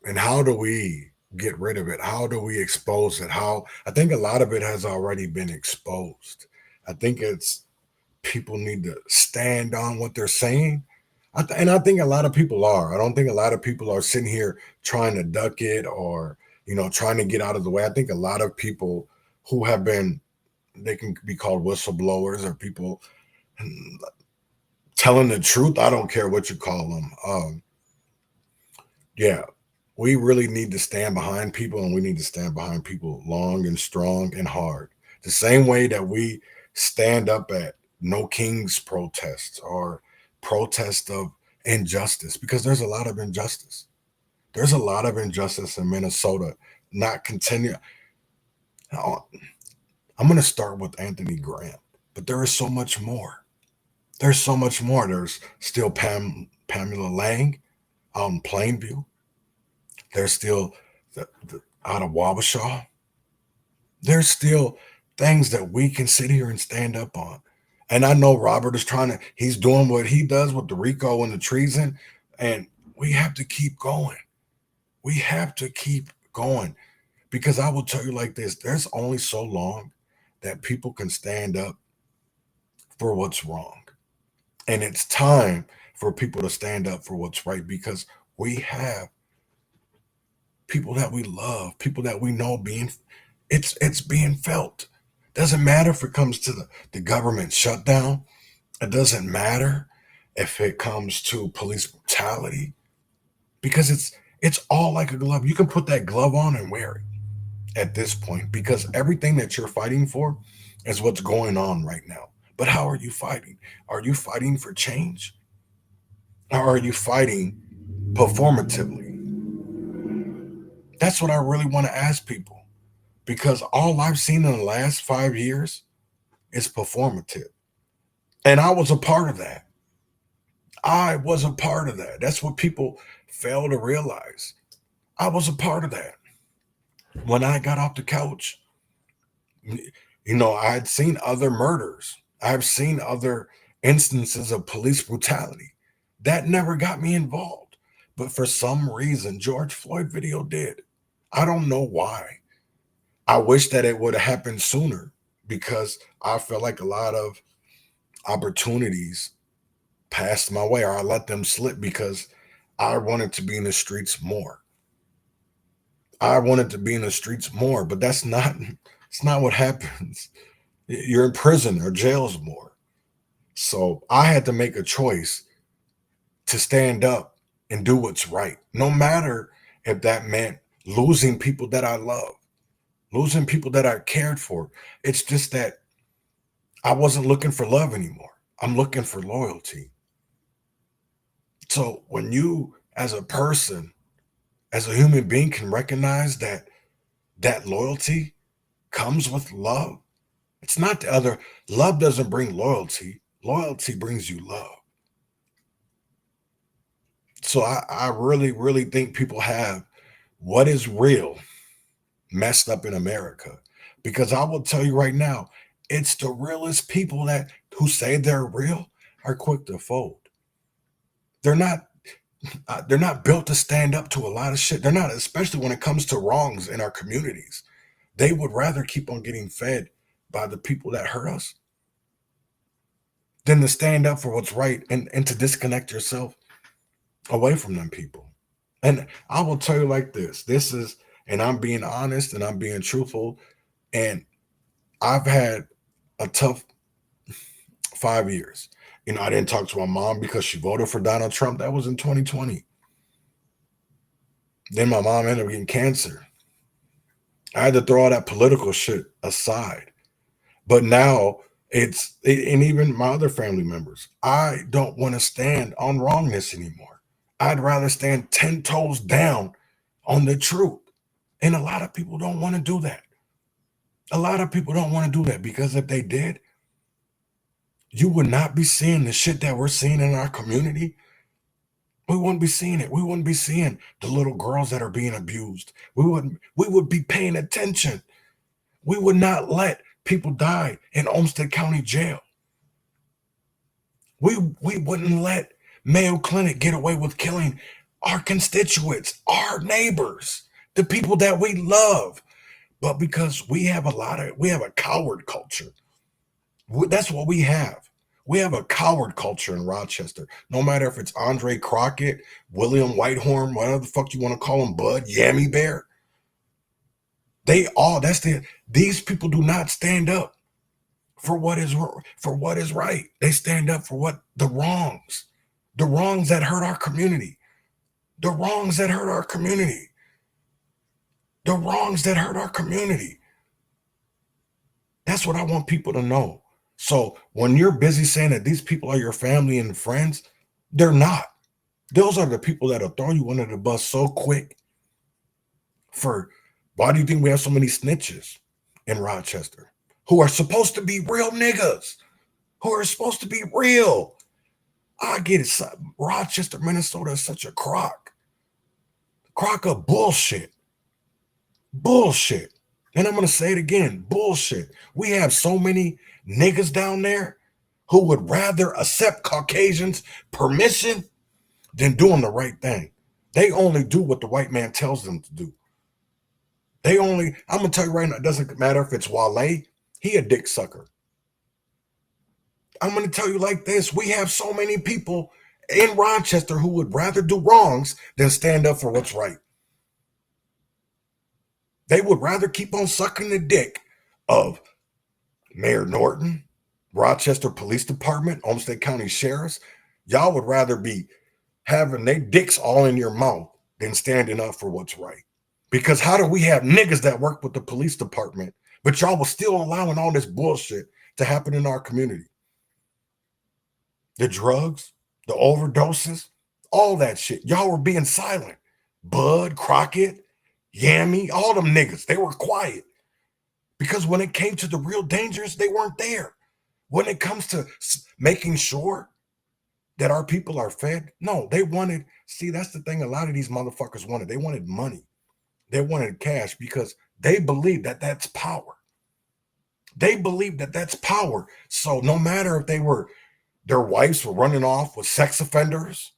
[SPEAKER 1] And how do we get rid of it? How do we expose it? I think a lot of it has already been exposed. I think it's people need to stand on what they're saying. And I think a lot of people are. I don't think a lot of people are sitting here trying to duck it or, trying to get out of the way. I think a lot of people who have been, they can be called whistleblowers or people telling the truth. I don't care what you call them. Yeah, we really need to stand behind people, and we need to stand behind people long and strong and hard. The same way that we stand up at No Kings protests or protests of injustice, because there's a lot of injustice. There's a lot of injustice in Minnesota. Not continue. I'm going to start with Anthony Graham, but there is so much more. There's so much more. There's still Pamela Lang out in Plainview. There's still out of Wabasha. There's still things that we can sit here and stand up on. And I know Robert is he's doing what he does with the RICO and the treason, and we have to keep going. We have to keep going, because I will tell you like this, there's only so long that people can stand up for what's wrong. And it's time for people to stand up for what's right, because we have people that we love, people that we know it's being felt. Doesn't matter if it comes to the government shutdown. It doesn't matter if it comes to police brutality, because it's all like a glove. You can put that glove on and wear it at this point, because everything that you're fighting for is what's going on right now. But how are you fighting? Are you fighting for change? Or are you fighting performatively? That's what I really want to ask people, because all I've seen in the last 5 years is performative. And I was a part of that. That's what people fail to realize. I was a part of that. When I got off the couch, I had seen other murders. I've seen other instances of police brutality. That never got me involved. But for some reason, George Floyd video did. I don't know why. I wish that it would have happened sooner, because I felt like a lot of opportunities passed my way, or I let them slip because I wanted to be in the streets more. But it's not what happens. You're in prison or jails more. So I had to make a choice to stand up and do what's right, no matter if that meant losing people that I love, losing people that I cared for. It's just that I wasn't looking for love anymore. I'm looking for loyalty. So when you, as a person, as a human being, can recognize that loyalty comes with love, it's not the other. Love doesn't bring loyalty. Loyalty brings you love. So I really, really think people have what is real messed up in America, because I will tell you right now, it's the realest people who say they're real are quick to fold. They're not built to stand up to a lot of shit. They're not, especially when it comes to wrongs in our communities. They would rather keep on getting fed by the people that hurt us than to stand up for what's right and to disconnect yourself away from them people. And I will tell you like this is, and I'm being honest and I'm being truthful, and I've had a tough 5 years. I didn't talk to my mom because she voted for Donald Trump. That was in 2020. Then my mom ended up getting cancer. I had to throw all that political shit aside. But now and even my other family members, I don't want to stand on wrongness anymore. I'd rather stand 10 toes down on the truth. And a lot of people don't want to do that. Because if they did, you would not be seeing the shit that we're seeing in our community. We wouldn't be seeing it. We wouldn't be seeing the little girls that are being abused. We would be paying attention. We would not let people die in Olmsted County Jail. We wouldn't let Mayo Clinic get away with killing our constituents, our neighbors, the people that we love. But because we have a coward culture. That's what we have. We have a coward culture in Rochester. No matter if it's Andre Crockett, William Whitehorn, whatever the fuck you want to call him, Bud, Yammy Bear. These people do not stand up for what is right. They stand up for the wrongs that hurt our community. The wrongs that hurt our community. The wrongs that hurt our community. That's what I want people to know. So when you're busy saying that these people are your family and friends, they're not. Those are the people that'll throw you under the bus so quick. Why do you think we have so many snitches in Rochester who are supposed to be real niggas, who are supposed to be real? I get it. Rochester, Minnesota is such a crock of bullshit. Bullshit. And I'm going to say it again, bullshit. We have so many niggas down there who would rather accept Caucasians' permission than doing the right thing. They only do what the white man tells them to do. I'm going to tell you right now, it doesn't matter if it's Wale, he a dick sucker. I'm going to tell you like this, we have so many people in Rochester who would rather do wrongs than stand up for what's right. They would rather keep on sucking the dick of Mayor Norton, Rochester Police Department, Olmsted County Sheriffs. Y'all would rather be having their dicks all in your mouth than standing up for what's right. Because how do we have niggas that work with the police department, but y'all was still allowing all this bullshit to happen in our community? The drugs, the overdoses, all that shit. Y'all were being silent. Bud, Crockett, Yammy, all them niggas, they were quiet. Because when it came to the real dangers, they weren't there. When it comes to making sure that our people are fed, no, they wanted, see, that's the thing a lot of these motherfuckers wanted. They wanted money. They wanted cash because they believed that that's power. They believed that that's power. So no matter if their wives were running off with sex offenders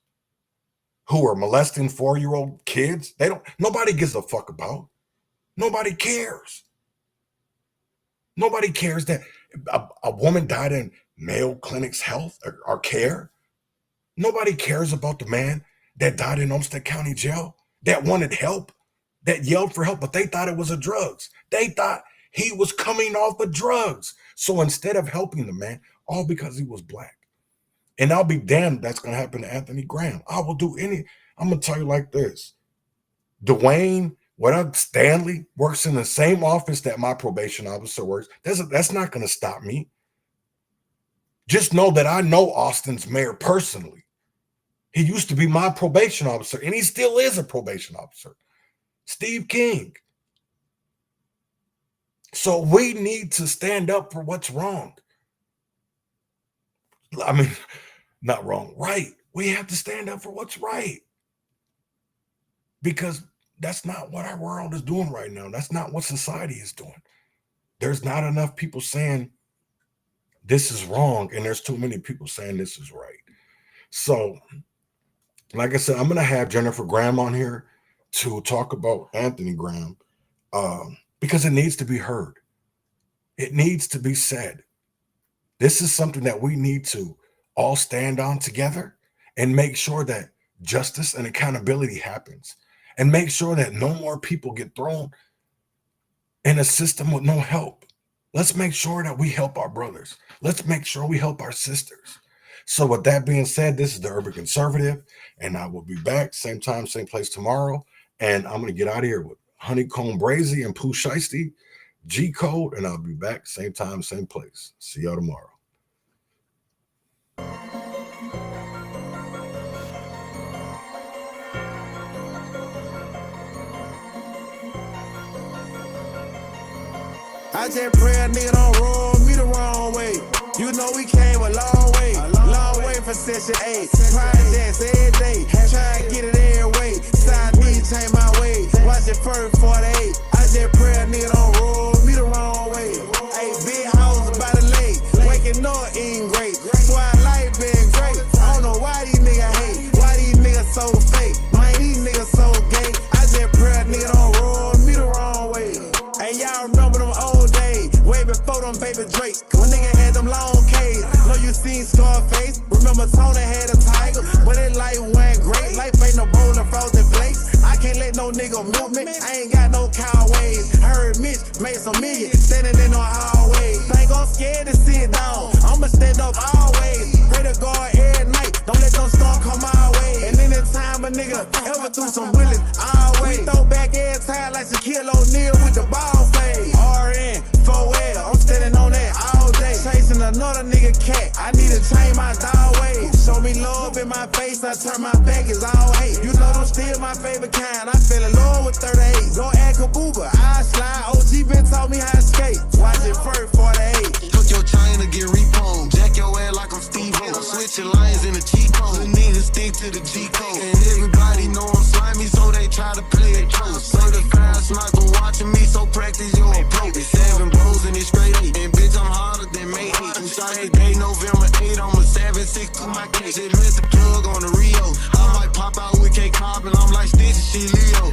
[SPEAKER 1] who are molesting 4-year-old kids, nobody gives a fuck about. Nobody cares. Nobody cares that a woman died in Mayo Clinic's health or care. Nobody cares about the man that died in Olmsted County Jail, that wanted help, that yelled for help, but they thought it was a drugs. They thought he was coming off of drugs. So instead of helping the man, all because he was black. And I'll be damned that's going to happen to Anthony Graham. I'm going to tell you like this. Dwayne, Stanley works in the same office that my probation officer works. That's not going to stop me. Just know that I know Austin's mayor personally. He used to be my probation officer, and he still is a probation officer. Steve King. So we need to stand up for what's wrong. I mean, not wrong, right. We have to stand up for what's right. Because that's not what our world is doing right now. That's not what society is doing. There's not enough people saying this is wrong, and there's too many people saying this is right. So, like I said, I'm going to have Jennifer Graham on here to talk about Anthony Graham because it needs to be heard. It needs to be said. This is something that we need to all stand on together and make sure that justice and accountability happens, and make sure that no more people get thrown in a system with no help. Let's make sure that we help our brothers. Let's make sure we help our sisters. So with that being said, this is the Urban Conservative, and I will be back same time, same place tomorrow. And I'm going to get out of here with Honeycomb Brazy and Pooh Shiesty, G Code, and I'll be back same time, same place. See y'all tomorrow.
[SPEAKER 5] I just pray a nigga don't roll me the wrong way. You know we came a long Section 8. Projects every day. Try to get it every way. Side need to change my way. Watch it first 48. I just pray a nigga don't roll me the wrong way. Hey, big house by the lake. Waking up eating great. Boy, life been great. I don't know why these niggas hate. Why these niggas so fake. Man, these niggas so gay. I just pray a nigga don't roll me the wrong way. Hey, y'all remember them old days. Way before them baby Drake. When nigga had them long K's. Know you seen Scarface. Remember Tony had a tiger. But his life went great. Life ain't no bowl of frozen flakes. I can't let no nigga milk me. I ain't got no cow ways. Heard Mitch made some millions. Standing in no hallways. Think I'm scared to sit down. I'ma stand up always. Pray to God every night. Don't let them storm come my way. And anytime a nigga ever threw some bullets, always throw back every time like Shaquille O'Neal with the ball fade. RN, 4L, I'm standing on that all day. Chasing another nigga cat. I need to change my dog ways. Show me love in my face. I turn my back, it's all hate. You know them still my favorite kind. I fell in love with 38. Go ask Kabuga, I slide. OG been taught me how to skate. Watch it first 48.
[SPEAKER 19] Took your chain to get repoed. Jack your ass like I'm Steve-O. Switching lines in the cheat code. The niggas stick to the G code. And everybody know I'm slimy, so they try to play it close. Certified sniper watching me, so practice your approach. It's 7 blows and it's straight 8. And bitch, I'm harder than May 8. 2 shots a day, November 8. I'm a 7-6 to my case. Just missed the plug on the Rio. I might pop out with K-Cobb and I'm like Stitch, she Leo.